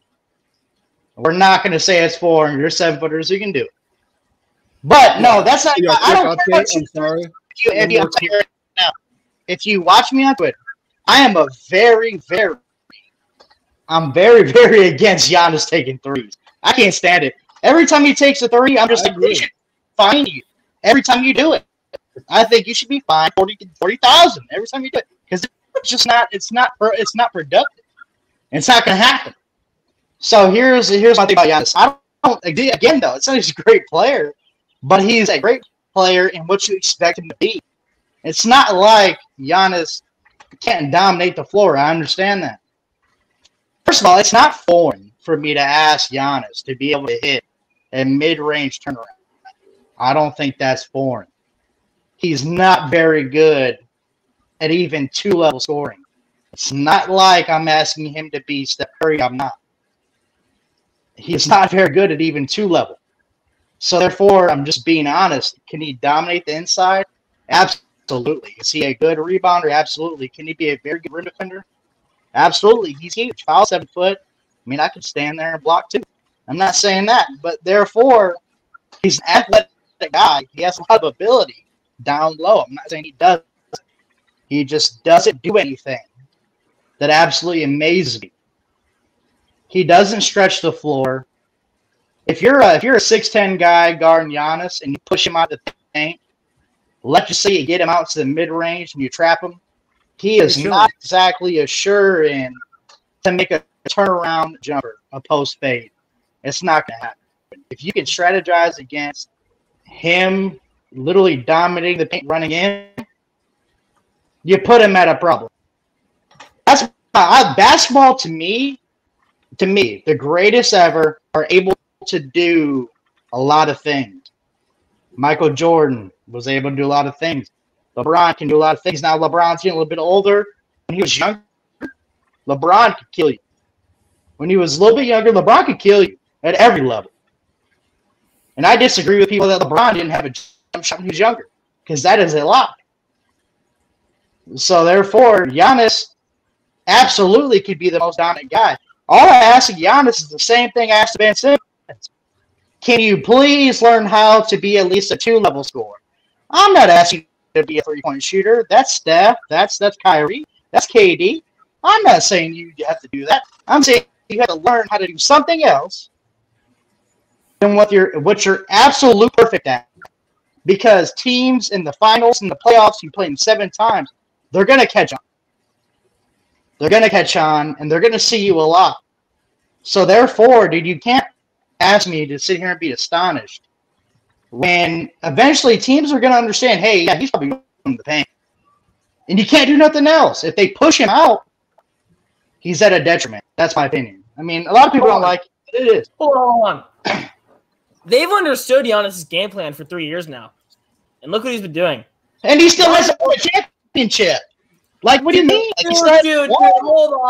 We're not going to say it's foreign. You're 7-footers who can do it. But, no, that's not – I don't care about you. I'm sorry. If you watch me on Twitter, I am I'm very, very against Giannis taking threes. I can't stand it. Every time he takes a 3, I'm just like, they should fine you. Every time you do it. I think you should be fined 40,000 every time you do it. Because it's just not, it's not productive. It's not going to happen. So here's my thing about Giannis. I don't, again, though, it's not he's a great player, but he's a great player in what you expect him to be. It's not like Giannis can't dominate the floor. I understand that. First of all, it's not foreign for me to ask Giannis to be able to hit a mid-range turnaround. I don't think that's foreign. He's not very good at even 2-level scoring. It's not like I'm asking him to be Steph Curry. I'm not. He's not very good at even 2-level. So therefore, I'm just being honest. Can he dominate the inside? Absolutely. Is he a good rebounder? Absolutely. Can he be a very good rim defender? Absolutely. He's huge. Foul 7 foot. I mean, I could stand there and block too. I'm not saying that. But therefore, he's an athletic guy. He has a lot of ability down low. I'm not saying he doesn't. He just doesn't do anything that absolutely amazes me. He doesn't stretch the floor. If you're a 6'10" guy guarding Giannis and you push him out of the paint, let's just say you get him out to the mid-range and you trap him, he is not exactly as sure in to make a turnaround jumper, a post fade. It's not going to happen. If you can strategize against him literally dominating the paint running in, you put him at a problem. That's basketball to me, the greatest ever are able to do a lot of things. Michael Jordan was able to do a lot of things. LeBron can do a lot of things. Now LeBron's getting a little bit older. When he was younger, LeBron could kill you. When he was a little bit younger, LeBron could kill you at every level. And I disagree with people that LeBron didn't have a jump shot when he was younger, because that is a lie. So therefore, Giannis absolutely could be the most dominant guy. All I ask of Giannis is the same thing I asked of Ben Simmons. Can you please learn how to be at least a 2-level scorer? I'm not asking you to be a 3-point shooter. That's Steph. That's Kyrie. That's KD. I'm not saying you have to do that. I'm saying you have to learn how to do something else than what you're absolute perfect at. Because teams in the finals and the playoffs, you play them 7 times, they're going to catch on. They're going to catch on, and they're going to see you a lot. So therefore, dude, you can't ask me to sit here and be astonished when eventually teams are going to understand, hey, yeah, he's probably going to the paint. And you can't do nothing else. If they push him out, he's at a detriment. That's my opinion. I mean, a lot of people don't like it. It is. Hold on. They've understood Giannis' game plan for 3 years now. And look what he's been doing. And he still hasn't won a championship. Like, what do you mean? Dude, hold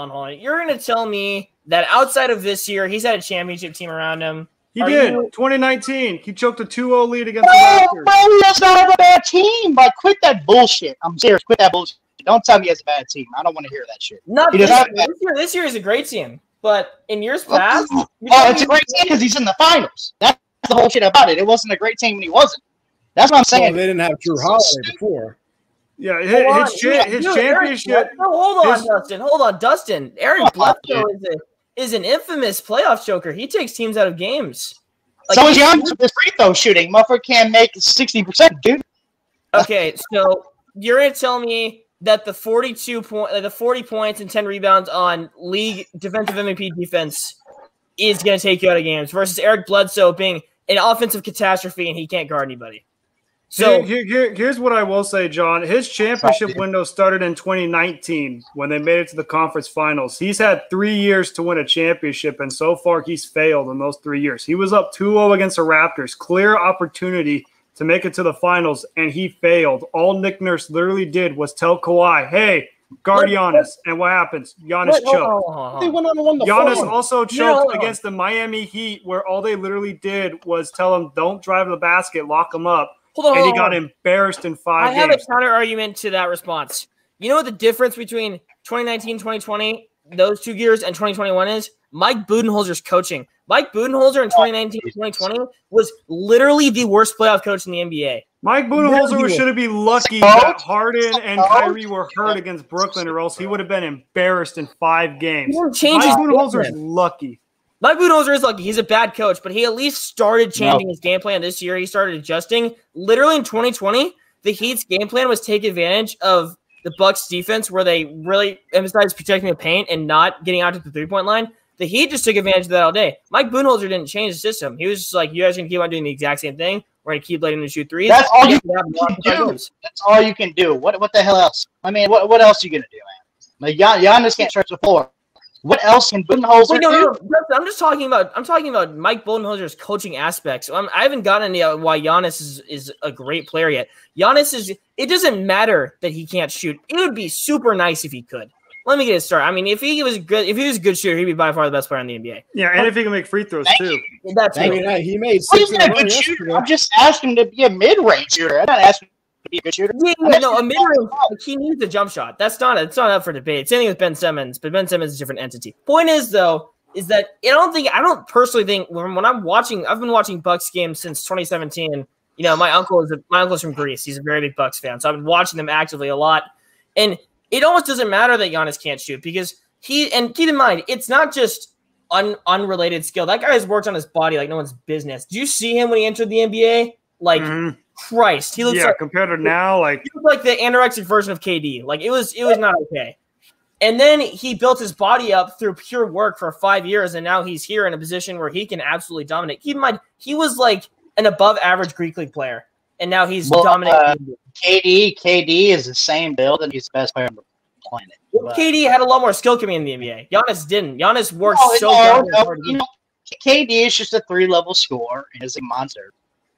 on. You're going to tell me that outside of this year, he's had a championship team around him. He did. 2019. He choked a 2-0 lead against the Raptors. Bro, that's not a bad team. Like, quit that bullshit. I'm serious. Quit that bullshit. Don't tell me he has a bad team. I don't want to hear that shit. Not this year. This year is a great team. But in years past... it's a great team because he's in the finals. That's the whole shit about it. It wasn't a great team when he wasn't. That's what I'm saying. Well, they didn't have Drew Holiday before. Yeah, his championship. Hold on, Dustin. Eric Bledsoe is an infamous playoff choker. He takes teams out of games. Like, so is Giannis with his free throw shooting. Motherfucker can't make 60%, dude. Okay, so you're gonna tell me that the 40 points and 10 rebounds on league defensive MVP defense is gonna take you out of games versus Eric Bledsoe being an offensive catastrophe and he can't guard anybody. So here's what I will say, John. His championship window started in 2019 when they made it to the conference finals. He's had 3 years to win a championship, and so far he's failed in those 3 years. He was up 2-0 against the Raptors, clear opportunity to make it to the finals, and he failed. All Nick Nurse literally did was tell Kawhi, hey, guard Giannis. And what happens? Giannis choked. They went on and won the Giannis phone. also choked against the Miami Heat, where all they literally did was tell him, don't drive to the basket, lock him up. And he got embarrassed in 5 games. I have a counter argument to that response. You know what the difference between 2019, 2020, those 2 years, and 2021 is? Mike Budenholzer's coaching. Mike Budenholzer in 2019, 2020 was literally the worst playoff coach in the NBA. Mike Budenholzer should be lucky that Harden and Kyrie were hurt against Brooklyn, or else he would have been embarrassed in 5 games. Mike Budenholzer is lucky. Mike Budenholzer is lucky. He's a bad coach, but he at least started changing his game plan this year. He started adjusting. Literally in 2020, the Heat's game plan was take advantage of the Bucks' defense, where they really emphasized protecting the paint and not getting out to the three-point line. The Heat just took advantage of that all day. Mike Budenholzer didn't change the system. He was just like, you guys are going to keep on doing the exact same thing. We're going to keep letting them shoot threes. That's all you can do. That's all you can do. What the hell else? I mean, what else are you going to do, man? Like, Giannis can't stretch the floor. What else can Budenholzer do? I'm just talking about. I'm talking about Mike Budenholzer's coaching aspects. I haven't gotten into why Giannis is a great player yet. Giannis is. It doesn't matter that he can't shoot. It would be super nice if he could. Let me get it started. I mean, if he was a good shooter, he'd be by far the best player in the NBA. Yeah, and if he can make free throws too. That's he made 6 in a good shooter. I'm just asking to be a mid-range shooter. I'm not asking to be a good shooter. Yeah, no, a mid-range. He needs a jump shot. It's not up for debate. Same thing with Ben Simmons, but Ben Simmons is a different entity. Point is, though, is that I don't personally think when I'm watching. I've been watching Bucks games since 2017. You know, my uncle's from Greece. He's a very big Bucks fan, so I've been watching them actively a lot. And it almost doesn't matter that Giannis can't shoot because and keep in mind, it's not just unrelated skill. That guy has worked on his body like no one's business. Did you see him when he entered the NBA? Like, Christ, he looks like compared to now, like he looked like the anorexic version of KD. Like it was not okay. And then he built his body up through pure work for 5 years, and now he's here in a position where he can absolutely dominate. Keep in mind, he was like an above-average Greek League player, and now he's dominating. KD is the same build, and he's the best player on the planet. Well, KD had a lot more skill coming in the NBA. Giannis didn't. Giannis worked hard. You know, KD is just a 3-level scorer and is a monster.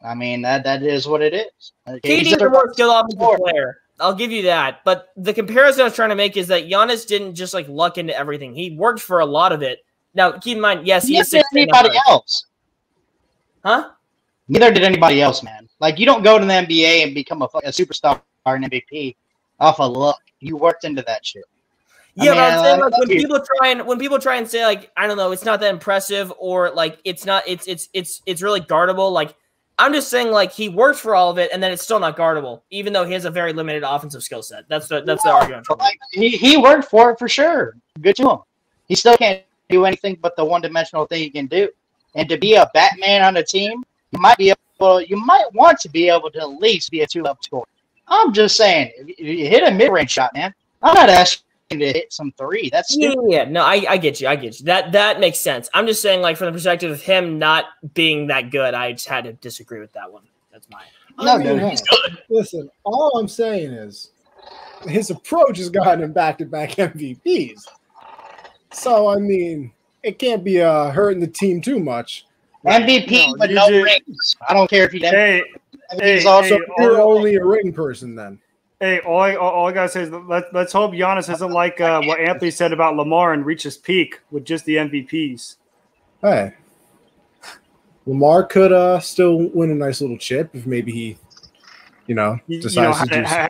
I mean, that is what it is. KD is a more skilled offensive player. I'll give you that. But the comparison I was trying to make is that Giannis didn't just like luck into everything. He worked for a lot of it. Now, keep in mind, yes, he is anybody else. Huh? Neither did anybody else, man. Like, you don't go to the NBA and become a superstar or an MVP off of luck. You worked into that shit. Yeah, but I'm saying like when people try and say like I don't know, it's not that impressive or like it's really guardable. Like I'm just saying like he worked for all of it and then it's still not guardable, even though he has a very limited offensive skill set. That's the argument. Like, he worked for it for sure. Good to him. He still can't do anything but the one-dimensional thing he can do. And to be a Batman on a team, you might want to be able to at least be a 2-level scorer. I'm just saying, if you hit a mid-range shot, man. I'm not asking to hit some three. That's stupid. Yeah. No, I get you. That makes sense. I'm just saying, like, from the perspective of him not being that good, I just had to disagree with that one. That's mine. Listen, all I'm saying is his approach has gotten him back-to-back MVPs. So, I mean, it can't be hurting the team too much. MVP, but no rings. I don't care if he's also you're only a ring person then. Hey, all I gotta say is let's hope Giannis isn't like what Anthony said about Lamar and reach his peak with just the MVPs. Hey, Lamar could still win a nice little chip if maybe he, decides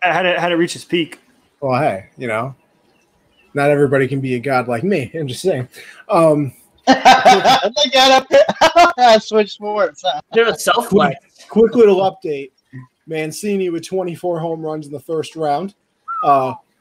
had to reach his peak. Well, hey, not everybody can be a god like me. I'm just saying. I switched sports. Self-like. Quick little update. Mancini with 24 home runs in the first round.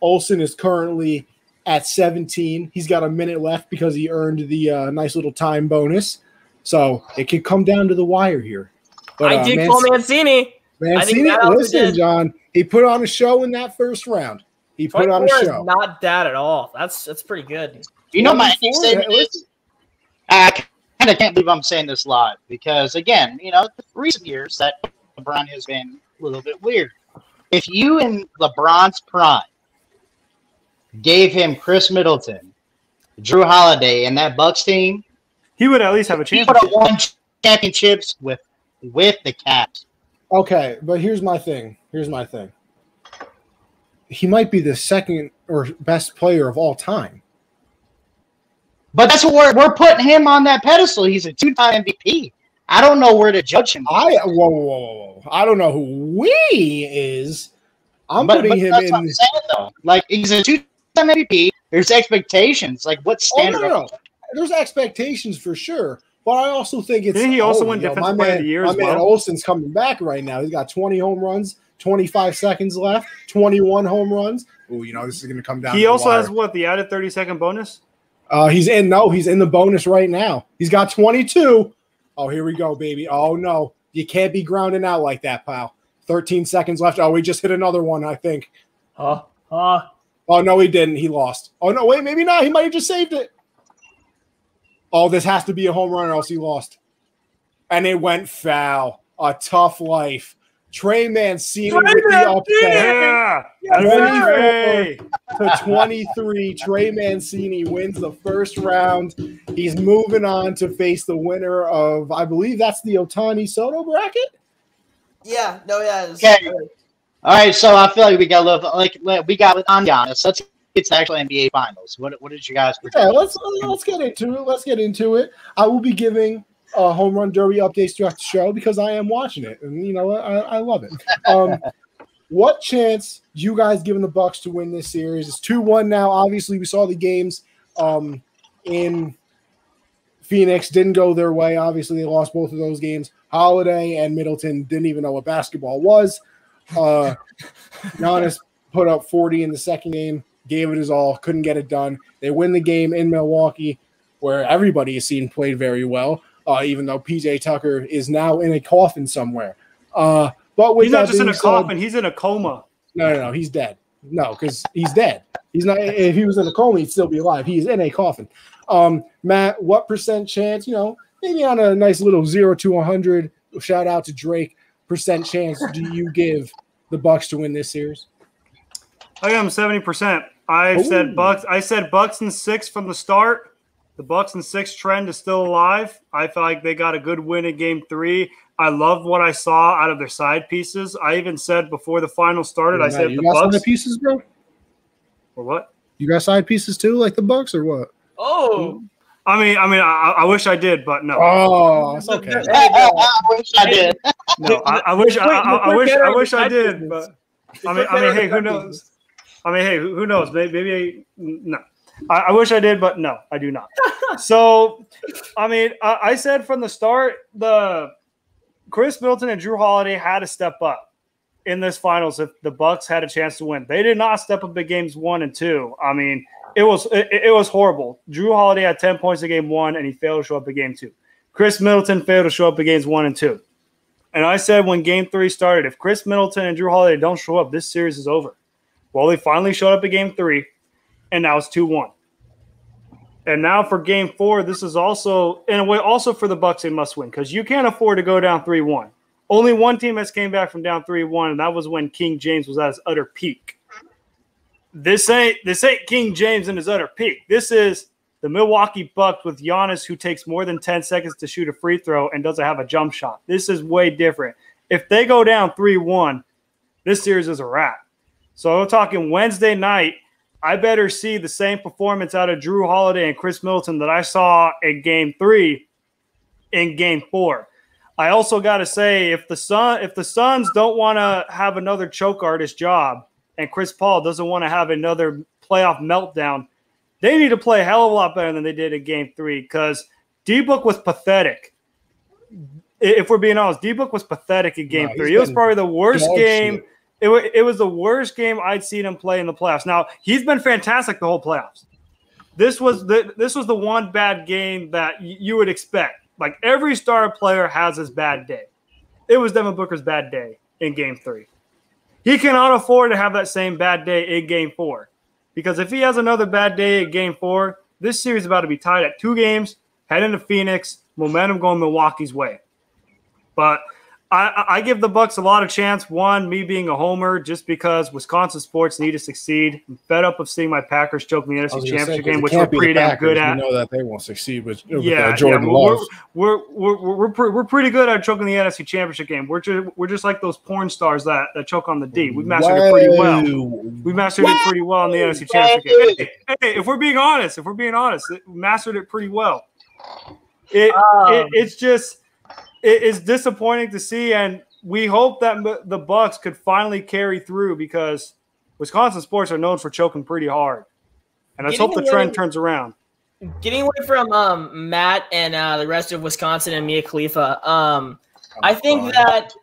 Olsen is currently at 17. He's got a minute left because he earned the nice little time bonus. So it could come down to the wire here. But, I did call Mancini. Mancini, listen, John, he put on a show in that first round. He put on a show. Not bad at all. That's pretty good. You know, my statement is, I kind of can't believe I'm saying this live because, again, recent years that LeBron has been a little bit weird. If you in LeBron's prime gave him Chris Middleton, Drew Holiday, and that Bucks team, he would at least have a chance. He would have won championships with the Cavs. Okay, but here's my thing. He might be the second or best player of all time. But that's what we're putting him on that pedestal. He's a 2-time MVP. I don't know where to judge him. Whoa. I don't know who we is. I'm putting him in. What I'm saying, though. Like, he's a 2-time MVP. There's expectations. Like, what standard? No. There's expectations for sure. But I also think it's. Didn't he also win Defensive Player of the Year as well? My man Olsen's coming back right now. He's got 20 home runs, 25 seconds left, 21 home runs. Oh, this is going to come down. He also has the added 30-second bonus? He's in the bonus right now. He's got 22. Oh, here we go, baby. Oh, no. You can't be grounding out like that, pal. 13 seconds left. Oh, we just hit another one, I think. Oh, no, he didn't. He lost. Oh, no, wait, maybe not. He might have just saved it. Oh, this has to be a home run or else he lost. And it went foul. A tough life. Trey Mancini with the upset. Yeah. 24-23. Trey Mancini wins the first round. He's moving on to face the winner of, I believe that's the Ohtani Soto bracket? Yeah. Okay. All right, so I feel like we got a little, we got on Giannis. Let's get to the actual NBA Finals. What did you guys predict? Yeah, let's get into it. I will be giving home run derby updates throughout the show because I am watching it, and I love it. What chance you guys giving the Bucks to win this series? It's 2-1 now. Obviously, we saw the games in Phoenix didn't go their way. Obviously, they lost both of those games. Holiday and Middleton didn't even know what basketball was. Giannis put up 40 in the second game, gave it his all, couldn't get it done. They win the game in Milwaukee, where everybody is seen played very well. Even though PJ Tucker is now in a coffin somewhere. But with he's not just in a coffin, he's in a coma. No, he's dead. No, because he's dead. He's not. If he was in a coma, he'd still be alive. He's in a coffin. Matt, what percent chance, maybe on a nice little 0 to 100, shout out to Drake, percent chance do you give the Bucks to win this series? I am 70%. I said Bucks in 6 from the start. The Bucks in 6 trend is still alive. I feel like they got a good win in Game 3. I loved what I saw out of their side pieces. I even said before the final started, I said the Bucks side pieces, bro. Or what? You got side pieces too, like the Bucks, or what? Oh, I wish I did, but no. Oh, it's okay. I wish I did. No, I wish I did, but hey, who knows? Who knows? Maybe no. I wish I did, but no, I do not. So, I said from the start, the Chris Middleton and Drew Holiday had to step up in this finals if the Bucks had a chance to win. They did not step up in games 1 and 2. It was horrible. Drew Holiday had 10 points in game 1, and he failed to show up in game 2. Chris Middleton failed to show up in games 1 and 2. And I said when game 3 started, if Chris Middleton and Drew Holiday don't show up, this series is over. Well, they finally showed up in game 3. And now it's 2-1. And now for game 4, this is also, in a way, also for the Bucks, a must win because you can't afford to go down 3-1. Only one team has came back from down 3-1, and that was when King James was at his utter peak. This ain't King James in his utter peak. This is the Milwaukee Bucks with Giannis, who takes more than 10 seconds to shoot a free throw and doesn't have a jump shot. This is way different. If they go down 3-1, this series is a wrap. So we're talking Wednesday night. I better see the same performance out of Drew Holiday and Chris Middleton that I saw in Game 3 in Game 4. I also got to say, if the Suns don't want to have another choke artist job and Chris Paul doesn't want to have another playoff meltdown, they need to play a hell of a lot better than they did in Game 3 because D-Book was pathetic. If we're being honest, D-Book was pathetic in Game 3. It was probably the worst game. It was the worst game I'd seen him play in the playoffs. Now, he's been fantastic the whole playoffs. This was the one bad game that you would expect. Like, every star player has his bad day. It was Devin Booker's bad day in Game 3. He cannot afford to have that same bad day in Game 4. Because if he has another bad day in Game 4, this series is about to be tied at 2 games, head into Phoenix, momentum going Milwaukee's way. But I give the Bucks a lot of chance. One, me being a homer, just because Wisconsin sports need to succeed. I'm fed up of seeing my Packers choking the NFC Championship game, which we're pretty damn good at. We know that they won't succeed with Jordan Love. We're pretty good at choking the NFC Championship game. We're just like those porn stars that choke on the D. We mastered it pretty well. We mastered it pretty well in the NFC Championship game. Hey, if we're being honest, we mastered it pretty well. It's disappointing to see, and we hope that the Bucks could finally carry through, because Wisconsin sports are known for choking pretty hard. And let's hope the trend turns around. Getting away from Matt and the rest of Wisconsin and Mia Khalifa, I think that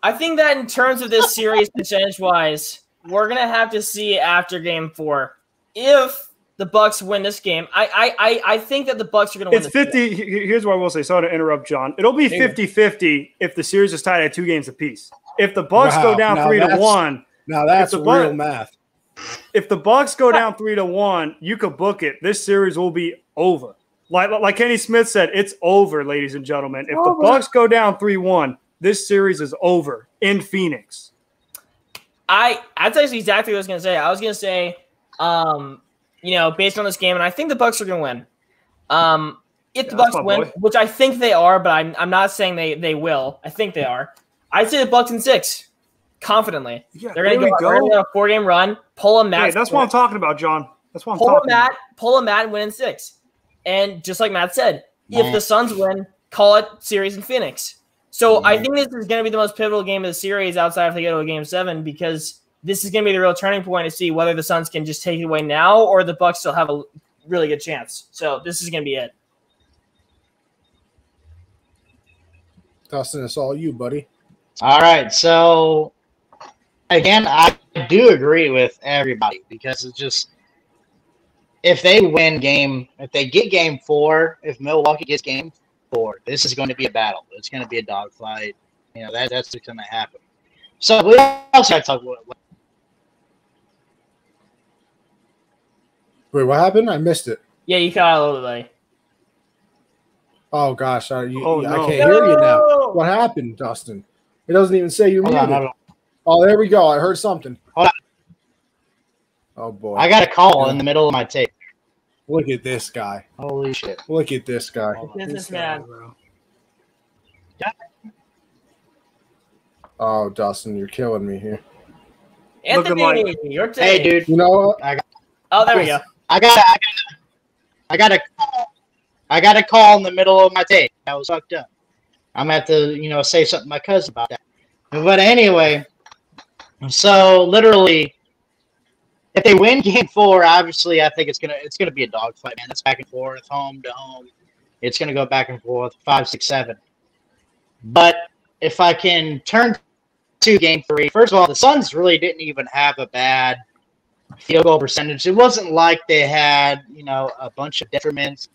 in terms of this series, percentage-wise, we're gonna have to see after Game 4 if the Bucks win this game. I think that the Bucks are going to win. It's 50. Here's what I will say. Sorry to interrupt, John. It'll be 50-50 if the series is tied at 2 games apiece. If the Bucks go down 3-1, now that's real math. If the Bucks go down 3-1, you could book it. This series will be over. Like Kenny Smith said, it's over, ladies and gentlemen. If the Bucks go down 3-1, this series is over in Phoenix. That's actually exactly what I was going to say. I was going to say, based on this game, and I think the Bucks are going to win. If the Bucks win, which I think they are, but I'm not saying they will. I think they are. I'd say the Bucks in 6, confidently. Yeah, they're going to go on a 4-game run, pull a Matt. Hey, that's what I'm talking about, John. That's what I'm talking about. Pull a Matt and win in 6. And just like Matt said, if the Suns win, call it series in Phoenix. So I think this is going to be the most pivotal game of the series outside if they go to a Game 7, because this is going to be the real turning point to see whether the Suns can just take it away now or the Bucks still have a really good chance. So this is going to be it. Dustin, it's all you, buddy. All right. So, again, I do agree with everybody, because it's just, if they get Game 4, if Milwaukee gets Game 4, this is going to be a battle. It's going to be a dogfight. That's going to happen. So we also got to talk about. Wait, what happened? I missed it. Yeah, you cut out a little bit, buddy. Oh, gosh. I can't hear you now. What happened, Dustin? It doesn't even say you're muted. Oh, there we go. I heard something. Hold on. Oh, boy. I got a call in the middle of my tape. Look at this guy. Holy shit. Look at this guy. Businessman. Oh, Dustin, you're killing me here. Anthony, your take. Hey, dude. You know what? There we go. I got a call in the middle of my tape. I was fucked up. I'm gonna have to, say something to my cousin about that. But anyway, so literally, if they win Game 4, obviously I think it's gonna be a dogfight, man. That's back and forth, home to home. It's gonna go back and forth, 5, 6, 7. But if I can turn to Game 3, first of all, the Suns really didn't even have a bad field goal percentage. It wasn't like they had, a bunch of detriments.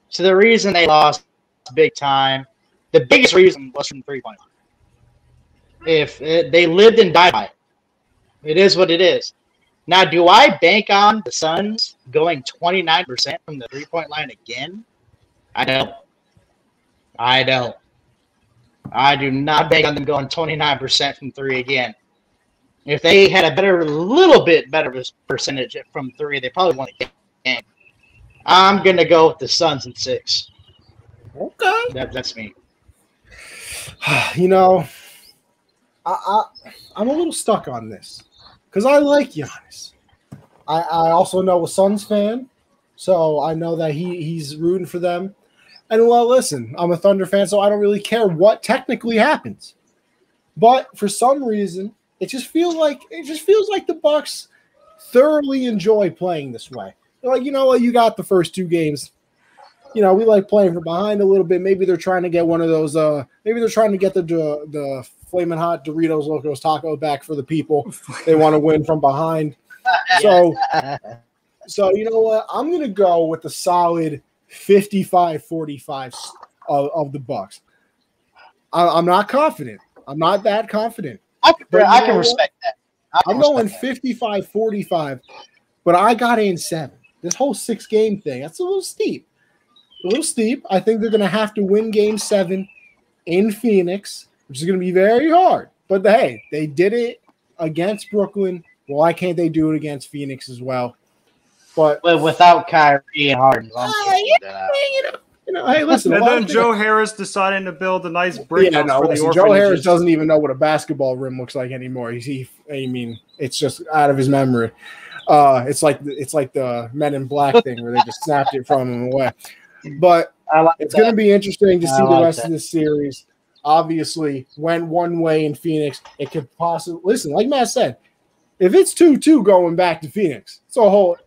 So the reason they lost big time, the biggest reason was from the 3-point line. If they lived and died by it, it is what it is. Now, do I bank on the Suns going 29% from the 3-point line again? I don't. I do not bank on them going 29% from 3 again. If they had a little bit better percentage from 3, they probably won the game. I'm going to go with the Suns in 6. Okay. That's me. I'm a little stuck on this because I like Giannis. I also know a Suns fan, so I know that he's rooting for them. And, well, listen, I'm a Thunder fan, so I don't really care what technically happens. But for some reason, it just feels like the Bucks thoroughly enjoy playing this way. They're like, you got the first 2 games. We like playing from behind a little bit. Maybe they're trying to get one of those. Maybe they're trying to get the Flamin' Hot Doritos Locos Taco back for the people. They want to win from behind. So you know what? I'm going to go with the solid 55-45 of the Bucks. I'm not confident. I'm not that confident. I can respect that. I'm going 55-45, but I got in 7. This whole 6-game thing, that's a little steep. I think they're going to have to win Game 7 in Phoenix, which is going to be very hard. But hey, they did it against Brooklyn. Why can't they do it against Phoenix as well? But without Kyrie and Harden, hey, listen. And then Joe Harris deciding to build a nice brick house for the orphanages. Joe Harris doesn't even know what a basketball rim looks like anymore. It's just out of his memory. It's like the Men in Black thing where they just snapped it from him away. But it's going to be interesting to see the rest of this series. Obviously, went one way in Phoenix. It could possibly listen, like Matt said, if it's 2-2 going back to Phoenix, it's a whole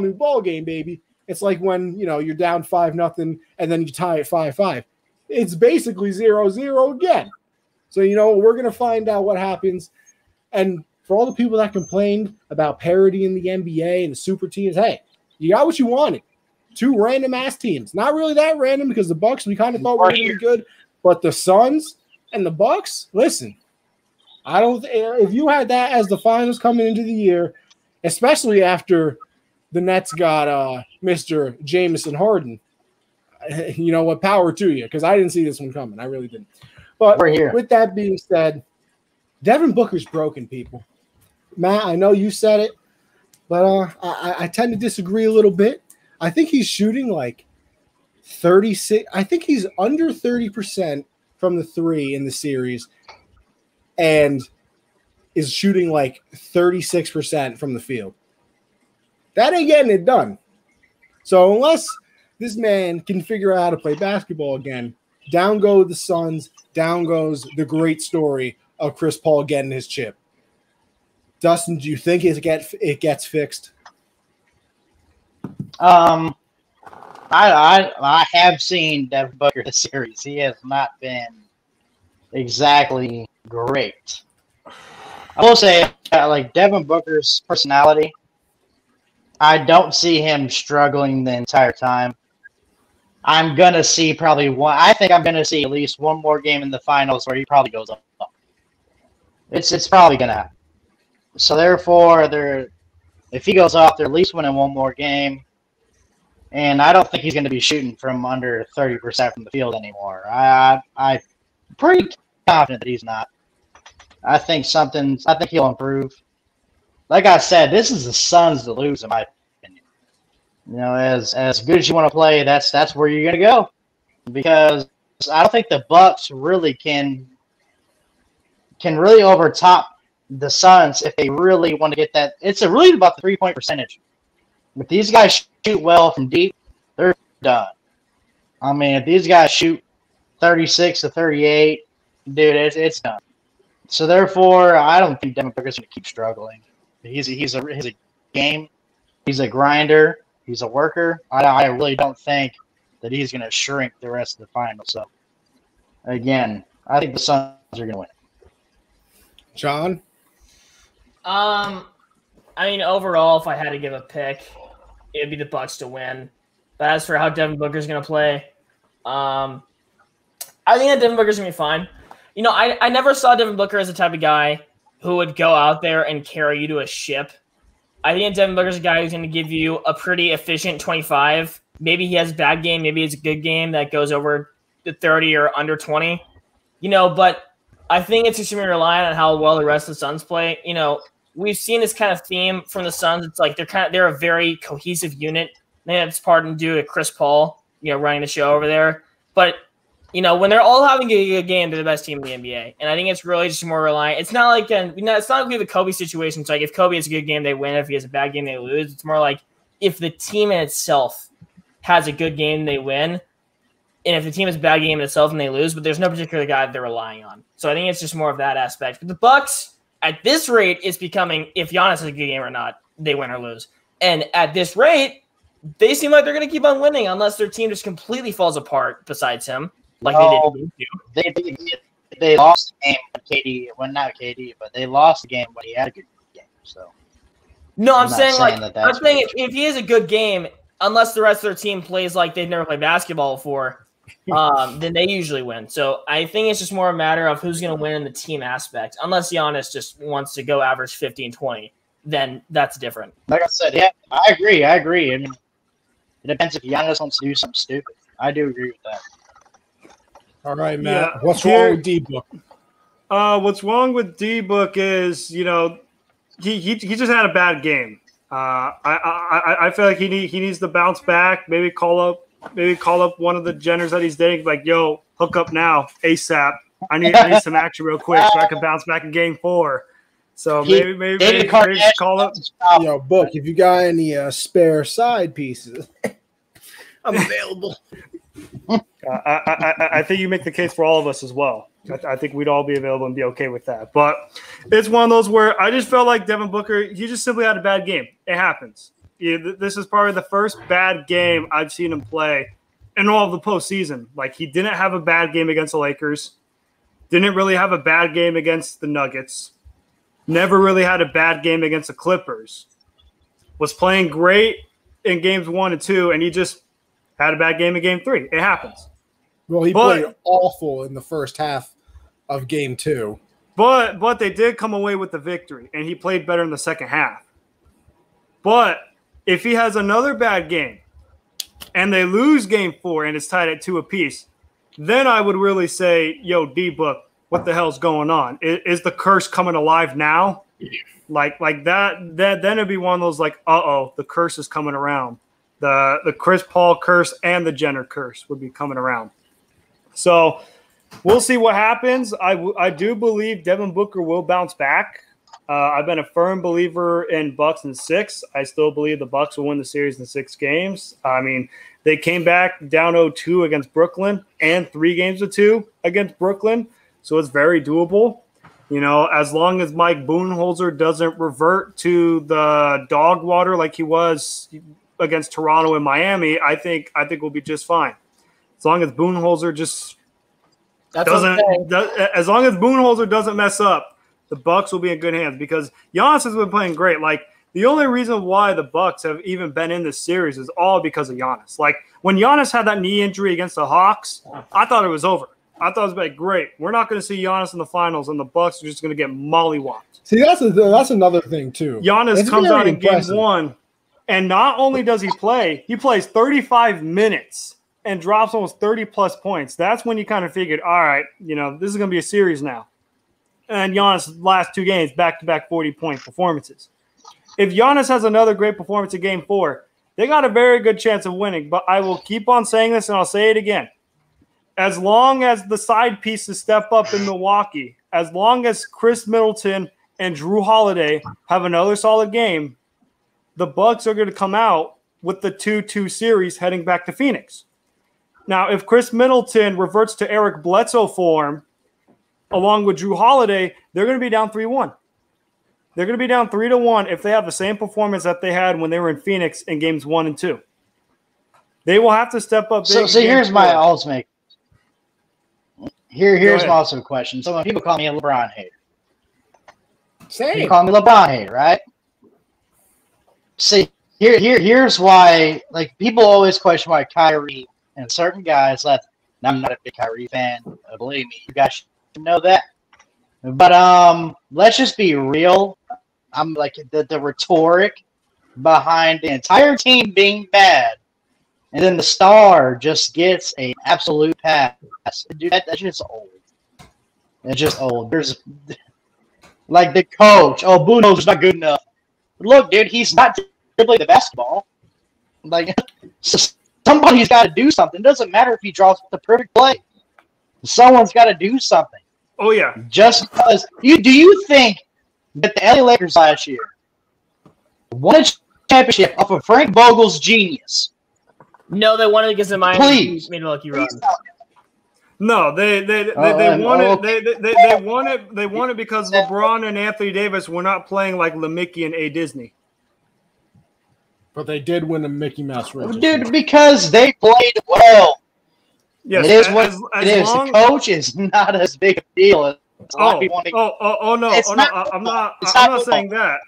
new ball game, baby. It's like when you're down 5-0 and then you tie it 5-5. It's basically 0-0 again. So we're going to find out what happens. And for all the people that complained about parity in the NBA and the super teams, hey, you got what you wanted. 2 random ass teams. Not really that random because the Bucks we kind of thought were going to be good, but the Suns and the Bucks. Listen, I don't. If you had that as the finals coming into the year, especially after the Nets got Mr. Jameson Harden, you know what? Power to you, because I didn't see this one coming. I really didn't. But with that being said, Devin Booker's broken, people. Matt, I know you said it, but I tend to disagree a little bit. I think he's shooting like 36. I think he's under 30% from the 3 in the series and is shooting like 36% from the field. That ain't getting it done. So unless this man can figure out how to play basketball again, down go the Suns, down goes the great story of Chris Paul getting his chip. Dustin, do you think it gets fixed? I have seen Devin Booker this series. He has not been exactly great. I will say, like Devin Booker's personality, I don't see him struggling the entire time. I'm gonna see probably one. I think I'm gonna see at least one more game in the finals where he probably goes up. It's probably gonna happen. So therefore, if he goes off, they're at least winning one more game. And I don't think he's going to be shooting from under 30% from the field anymore. I'm pretty confident that he's not. I think he'll improve. Like I said, this is the Suns to lose, in my opinion. As good as you want to play, that's where you're going to go. Because I don't think the Bucks really can really overtop the Suns if they really want to get that. It's really about the 3-point percentage. If these guys shoot well from deep, they're done. I mean, if these guys shoot 36 to 38, dude, it's done. So therefore, I don't think Devin Booker's going to keep struggling. He's a game. He's a grinder. He's a worker. I really don't think that he's going to shrink the rest of the finals. So again, I think the Suns are going to win. John? I mean, overall, if I had to give a pick, it'd be the Bucks to win. But as for how Devin Booker's going to play, I think that Devin Booker's going to be fine. I never saw Devin Booker as the type of guy who would go out there and carry you to a ship. I think Devin Booker's a guy who's going to give you a pretty efficient 25. Maybe he has a bad game. Maybe it's a good game that goes over the 30 or under 20. But I think it's just going to rely on how well the rest of the Suns play. We've seen this kind of theme from the Suns. It's like they're a very cohesive unit. And it's part due to Chris Paul, running the show over there. But when they're all having a good game, they're the best team in the NBA. And I think it's really just more reliant. It's not like it's not like we have a Kobe situation. It's like if Kobe has a good game, they win. If he has a bad game, they lose. It's more like if the team in itself has a good game, they win. And if the team has a bad game in itself and they lose, but there's no particular guy that they're relying on. So I think it's just more of that aspect. But the Bucks, at this rate, it's becoming if Giannis has a good game or not, they win or lose. And at this rate, they seem like they're going to keep on winning unless their team just completely falls apart besides him. Like they did. they lost the game when KD, well, not KD, but they lost the game when he had a good game. So no, I'm saying if he has a good game, unless the rest of their team plays like they've never played basketball before, then they usually win. So I think it's just more a matter of who's going to win in the team aspect. Unless Giannis just wants to go average 50 and 20, then that's different. Like I said, yeah, I agree. I mean, it depends if Giannis wants to do something stupid. I do agree with that. All right, Matt. Yeah, what's wrong with D-Book? What's wrong with D-Book is, he just had a bad game. I feel like he needs to bounce back. Maybe call up one of the Jenners that he's dating. Like, yo, hook up now, ASAP. I need some action real quick so I can bounce back in Game 4. So maybe call up. Yo, Book, if you got any spare side pieces, I'm available. I think you make the case for all of us as well. I think we'd all be available and be okay with that. But it's one of those where I just felt like Devin Booker, he just simply had a bad game. It happens. This is probably the first bad game I've seen him play in all of the postseason. Like, he didn't have a bad game against the Lakers. Didn't really have a bad game against the Nuggets. Never really had a bad game against the Clippers. Was playing great in games 1 and 2, and he just had a bad game in Game 3. It happens. Well, he played awful in the first half of Game 2. But they did come away with the victory, and he played better in the second half. But if he has another bad game and they lose Game 4 and it's tied at 2 apiece, then I would really say, yo, D-Book, what the hell's going on? Is the curse coming alive now? Like that, then it'd be one of those like, uh-oh, the curse is coming around. The Chris Paul curse and the Jenner curse would be coming around. So we'll see what happens. I do believe Devin Booker will bounce back. I've been a firm believer in Bucks in 6. I still believe the Bucks will win the series in 6 games. I mean, they came back down 0-2 against Brooklyn and 3 games to 2 against Brooklyn. So it's very doable. As long as Mike Budenholzer doesn't revert to the dog water like he was against Toronto and Miami, I think we'll be just fine. As long as Budenholzer doesn't mess up, the Bucks will be in good hands because Giannis has been playing great. Like, the only reason why the Bucks have even been in this series is all because of Giannis. Like, when Giannis had that knee injury against the Hawks, I thought it was over. I thought it was like, great. We're not going to see Giannis in the finals, and the Bucks are just going to get mollywopped. See, that's another thing too. Giannis comes out in Game 1, and not only does he play, he plays 35 minutes and drops almost 30-plus points. That's when you kind of figured, all right, this is going to be a series now. And Giannis' last 2 games, back-to-back 40-point performances. If Giannis has another great performance in Game 4, they got a very good chance of winning. But I will keep on saying this, and I'll say it again. As long as the side pieces step up in Milwaukee, as long as Chris Middleton and Drew Holiday have another solid game, the Bucks are going to come out with the 2-2 series heading back to Phoenix. Now, if Chris Middleton reverts to Eric Bledsoe form, along with Drew Holiday, they're going to be down 3-1. They're going to be down 3-1 if they have the same performance that they had when they were in Phoenix in games 1 and 2. They will have to step up. So here's my ultimate. Here's my ultimate question. So when people call me a LeBron hater, you call me LeBron hater, right? See, here's why. Like, people always question why Kyrie and certain guys left. And I'm not a big Kyrie fan. Believe me, you guys should know that. But let's just be real. I'm like the rhetoric behind the entire team being bad, and then the star just gets an absolute pass. Dude, that's just old. It's just old. There's like the coach. Oh, Buno's not good enough. Look, dude, he's not to play the basketball. Like, somebody's got to do something. It doesn't matter if he draws the perfect play. Someone's got to do something. Oh yeah. Just because do you think that the LA Lakers last year won a championship off of Frank Vogel's genius? No, they won it against the Miami. Please, Milwaukee run. No, they won it. They won it because LeBron and Anthony Davis were not playing like LeMickey and A. Disney. But they did win a Mickey Mouse ring. Dude, because they played well. Yes, it is what it is. The coach is not as big a deal as no. I'm not saying that.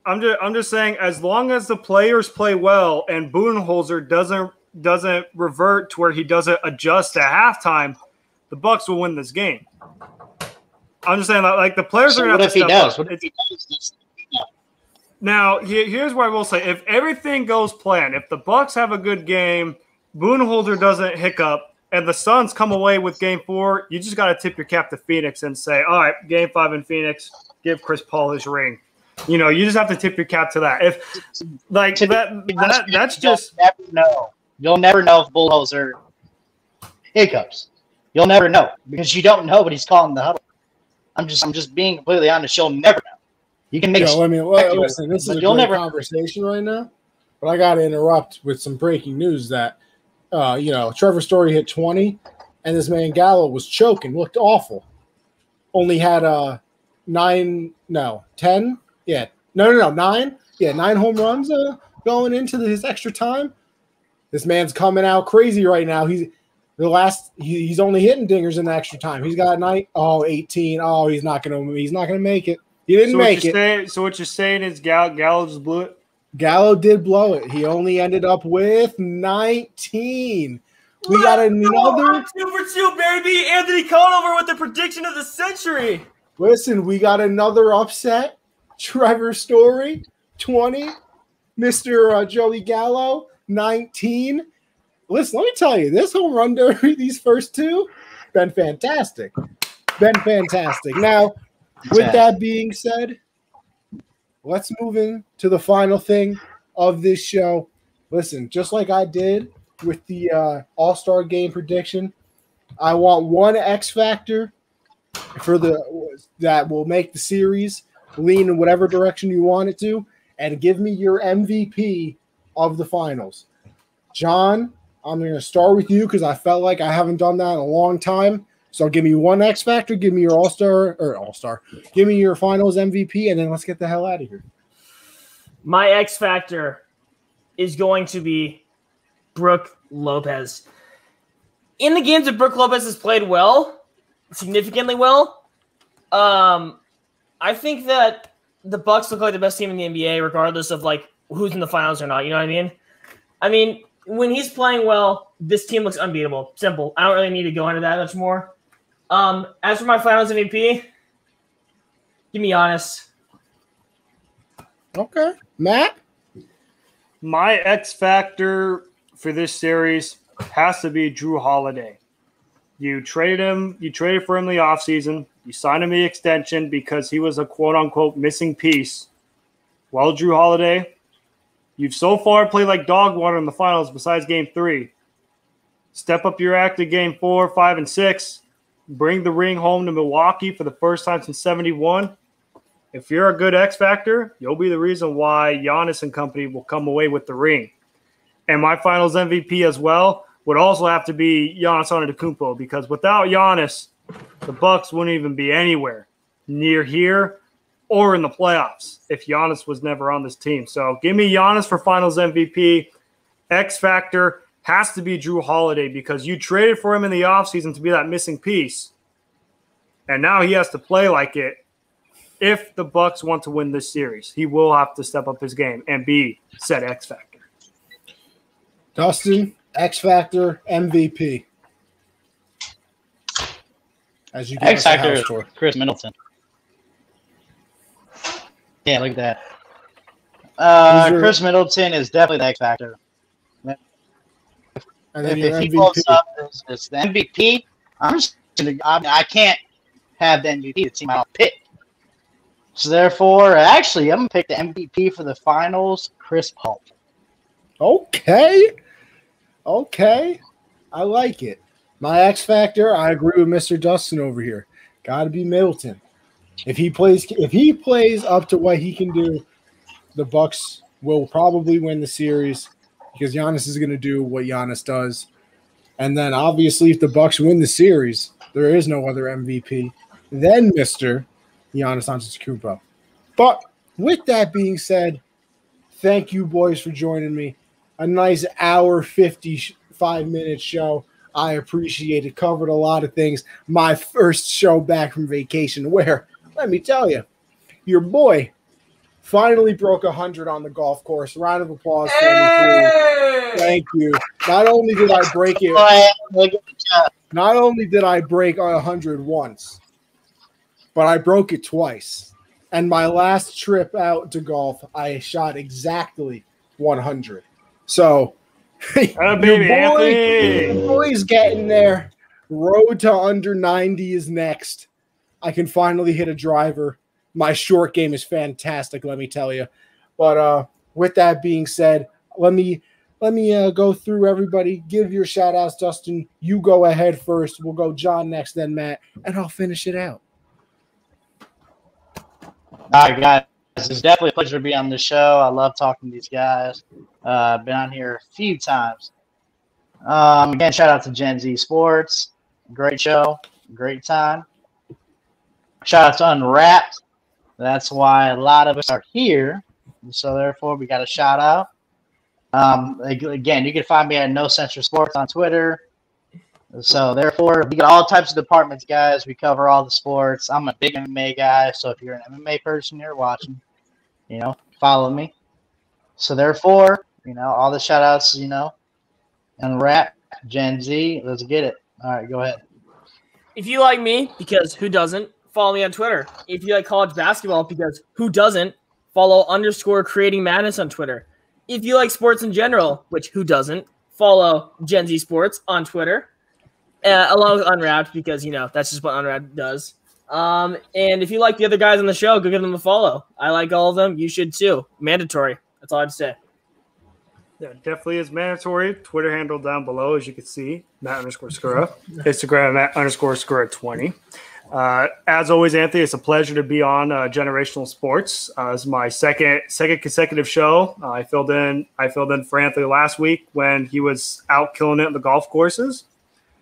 I'm just saying as long as the players play well and Budenholzer doesn't revert to where he doesn't adjust at halftime, the Bucks will win this game. I'm just saying like the players are going to have to step up. What if he does? Now, here's what I will say. If everything goes planned, if the Bucks have a good game, Budenholzer doesn't hiccup, and the Suns come away with Game 4, you just got to tip your cap to Phoenix and say, all right, Game 5 in Phoenix, give Chris Paul his ring. You know, you just have to tip your cap to that. If like that's just you'll never know if Budenholzer hiccups. You'll never know because you don't know what he's calling the huddle. I'm just being completely honest. You'll never know. You can make. Listen, this is a great conversation right now, but I got to interrupt with some breaking news that, Trevor Story hit 20, and this man Gallo was choking, looked awful. Only had 9 home runs going into his extra time. This man's coming out crazy right now. He's only hitting dingers in the extra time. He's got 18. Oh, he's not gonna make it. He didn't make it. So what you're saying is Gallo just blew it? Gallo did blow it. He only ended up with 19. We got another 2 for 2, baby. Anthony Conover with the prediction of the century. Listen, we got another upset. Trevor Story, 20. Mr. Joey Gallo, 19. Listen, let me tell you, this home run derby, these first two, been fantastic. Now, with that being said, let's move in to the final thing of this show. Listen, just like I did with the All-Star Game prediction, I want one X factor that will make the series lean in whatever direction you want it to, and give me your MVP of the finals. John, I'm going to start with you because I felt like I haven't done that in a long time. So give me one X factor, give me your All-Star, give me your finals MVP, and then let's get the hell out of here. My X factor is going to be Brook Lopez. In the games that Brook Lopez has played well, significantly well, I think that the Bucks look like the best team in the NBA, regardless of like who's in the finals or not. You know what I mean? I mean, when he's playing well, this team looks unbeatable. Simple. I don't really need to go into that much more. As for my finals MVP, give me Giannis. Okay. Matt? My X factor for this series has to be Drew Holiday. You traded for him in the offseason. You signed him the extension because he was a quote-unquote missing piece. Well, Drew Holiday, you've so far played like dog water in the finals besides Game 3. Step up your act at Game 4, 5, and 6. Bring the ring home to Milwaukee for the first time since 71. If you're a good X factor, you'll be the reason why Giannis and company will come away with the ring. And my finals MVP as well would also have to be Giannis Antetokounmpo, because without Giannis, the Bucks wouldn't even be anywhere near here or in the playoffs if Giannis was never on this team. So give me Giannis for finals MVP. X factor has to be Drew Holiday because you traded for him in the offseason to be that missing piece. And now he has to play like it. If the Bucks want to win this series, he will have to step up his game and be said X factor. Dustin, X factor, MVP. As you X factor, Chris Middleton. Yeah, look at that. Chris Middleton is definitely the X factor. And then if he pulls up as the MVP, I can't have the MVP the team I'll pick. So therefore, actually, I'm going to pick the MVP for the finals, Chris Paul. Okay. I like it. My X factor, I agree with Mr. Dustin over here. Got to be Middleton. If he plays up to what he can do, the Bucks will probably win the series because Giannis is going to do what Giannis does. And then obviously if the Bucks win the series, there is no other MVP than Mr. Giannis Antetokounmpo. But with that being said, thank you boys for joining me. A nice hour 55-minute show. I appreciate it. Covered a lot of things. My first show back from vacation where, let me tell you, your boy finally broke 100 on the golf course. Round of applause for me, please. Thank you. Not only did I break it, not only did I break 100 once, but I broke it twice. And my last trip out to golf, I shot exactly 100. So, your boy's getting there. Road to under 90 is next. I can finally hit a driver. My short game is fantastic, let me tell you. But with that being said, let me go through everybody. Give your shout outs, Dustin. You go ahead first. We'll go John next, then Matt, and I'll finish it out. All right, guys. It's definitely a pleasure to be on the show. I love talking to these guys. Been on here a few times. Again, shout out to Gen Z Sports. Great show. Great time. Shout out to Unwrapped. That's why a lot of us are here. So, therefore, we got a shout out. Again, you can find me at No Censor Sports on Twitter. So, therefore, we got all types of departments, guys. We cover all the sports. I'm a big MMA guy. So, if you're an MMA person here watching, follow me. So, therefore, all the shout outs, and rap, Gen Z, let's get it. All right, go ahead. If you like me, because who doesn't, follow me on Twitter. If you like college basketball, because who doesn't, follow _Creating Madness on Twitter. If you like sports in general, which who doesn't, follow Gen Z Sports on Twitter, along with Unwrapped, because, that's just what Unwrapped does. And if you like the other guys on the show, go give them a follow. I like all of them. You should too. Mandatory. That's all I have to say. Yeah, definitely is mandatory. Twitter handle down below, as you can see, Matt_Skura. Instagram, Matt_Skura20. As always, Anthony, it's a pleasure to be on Generational Sports. This is my second consecutive show. I filled in for Anthony last week when he was out killing it on the golf courses.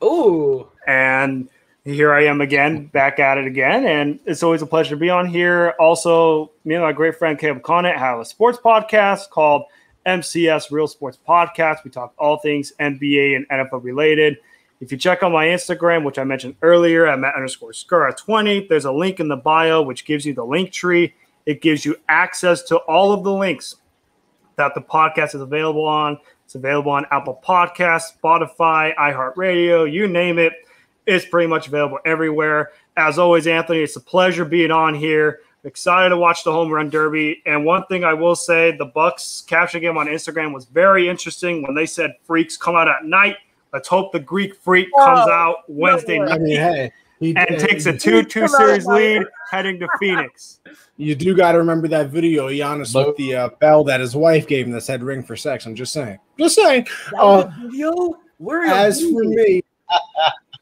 Ooh. And here I am again, back at it again. And it's always a pleasure to be on here. Also, me and my great friend Caleb Conant have a sports podcast called MCS Real Sports Podcast. We talk all things NBA and NFL related. If you check on my Instagram, which I mentioned earlier, at Matt_Skura20, there's a link in the bio which gives you the link tree. It gives you access to all of the links that the podcast is available on. It's available on Apple Podcasts, Spotify, iHeartRadio, you name it. It's pretty much available everywhere. As always, Anthony, it's a pleasure being on here. Excited to watch the home run derby. And one thing I will say, the Bucks caption game on Instagram was very interesting when they said freaks come out at night. Let's hope the Greek freak comes out Wednesday night and takes a 2-2 series lead heading to Phoenix. You do got to remember that video, Giannis, with the bell that his wife gave him that said ring for sex. I'm just saying. Just saying. Video? As for me,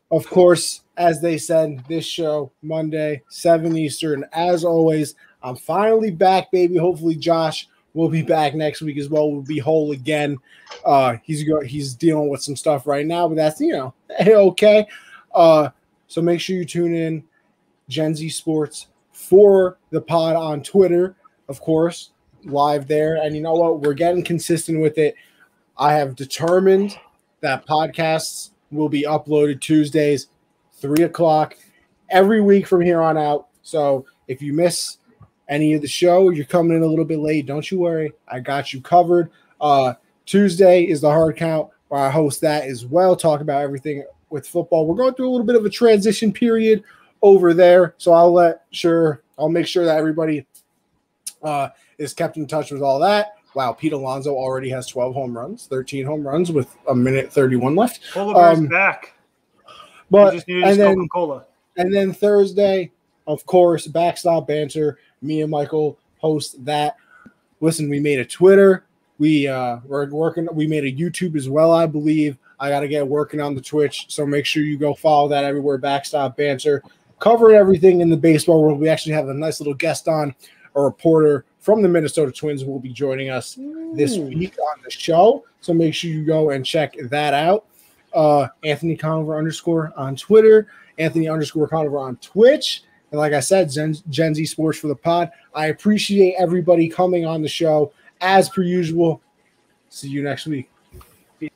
of course, as they said, this show, Monday, 7 Eastern. As always, I'm finally back, baby. Hopefully, Josh will be back next week as well. We'll be whole again. He's dealing with some stuff right now, but that's, okay. So make sure you tune in, Gen Z Sports, for the pod on Twitter, of course, live there. And you know what? We're getting consistent with it. I have determined that podcasts will be uploaded Tuesdays, 3 o'clock, every week from here on out. So if you miss any of the show, you're coming in a little bit late, don't you worry. I got you covered. Tuesday is the hard count, where I host that as well, talk about everything with football. We're going through a little bit of a transition period over there, so I'll make sure that everybody is kept in touch with all that. Wow, Pete Alonso already has 12 home runs, 13 home runs with a minute 31 left. Polar Bear's back. But just need Coca-Cola. And then Thursday, of course, Backstop Banter. Me and Michael host that. Listen, we made a Twitter. We're working. We made a YouTube as well, I believe. I got to get working on the Twitch, so make sure you go follow that everywhere. Backstop Banter, covering everything in the baseball world. We actually have a nice little guest on, a reporter from the Minnesota Twins will be joining us this week on the show. So make sure you go and check that out. Anthony Conover _ on Twitter, Anthony _ Conover on Twitch. And like I said, Gen Z Sports for the pod. I appreciate everybody coming on the show as per usual. See you next week. Peace.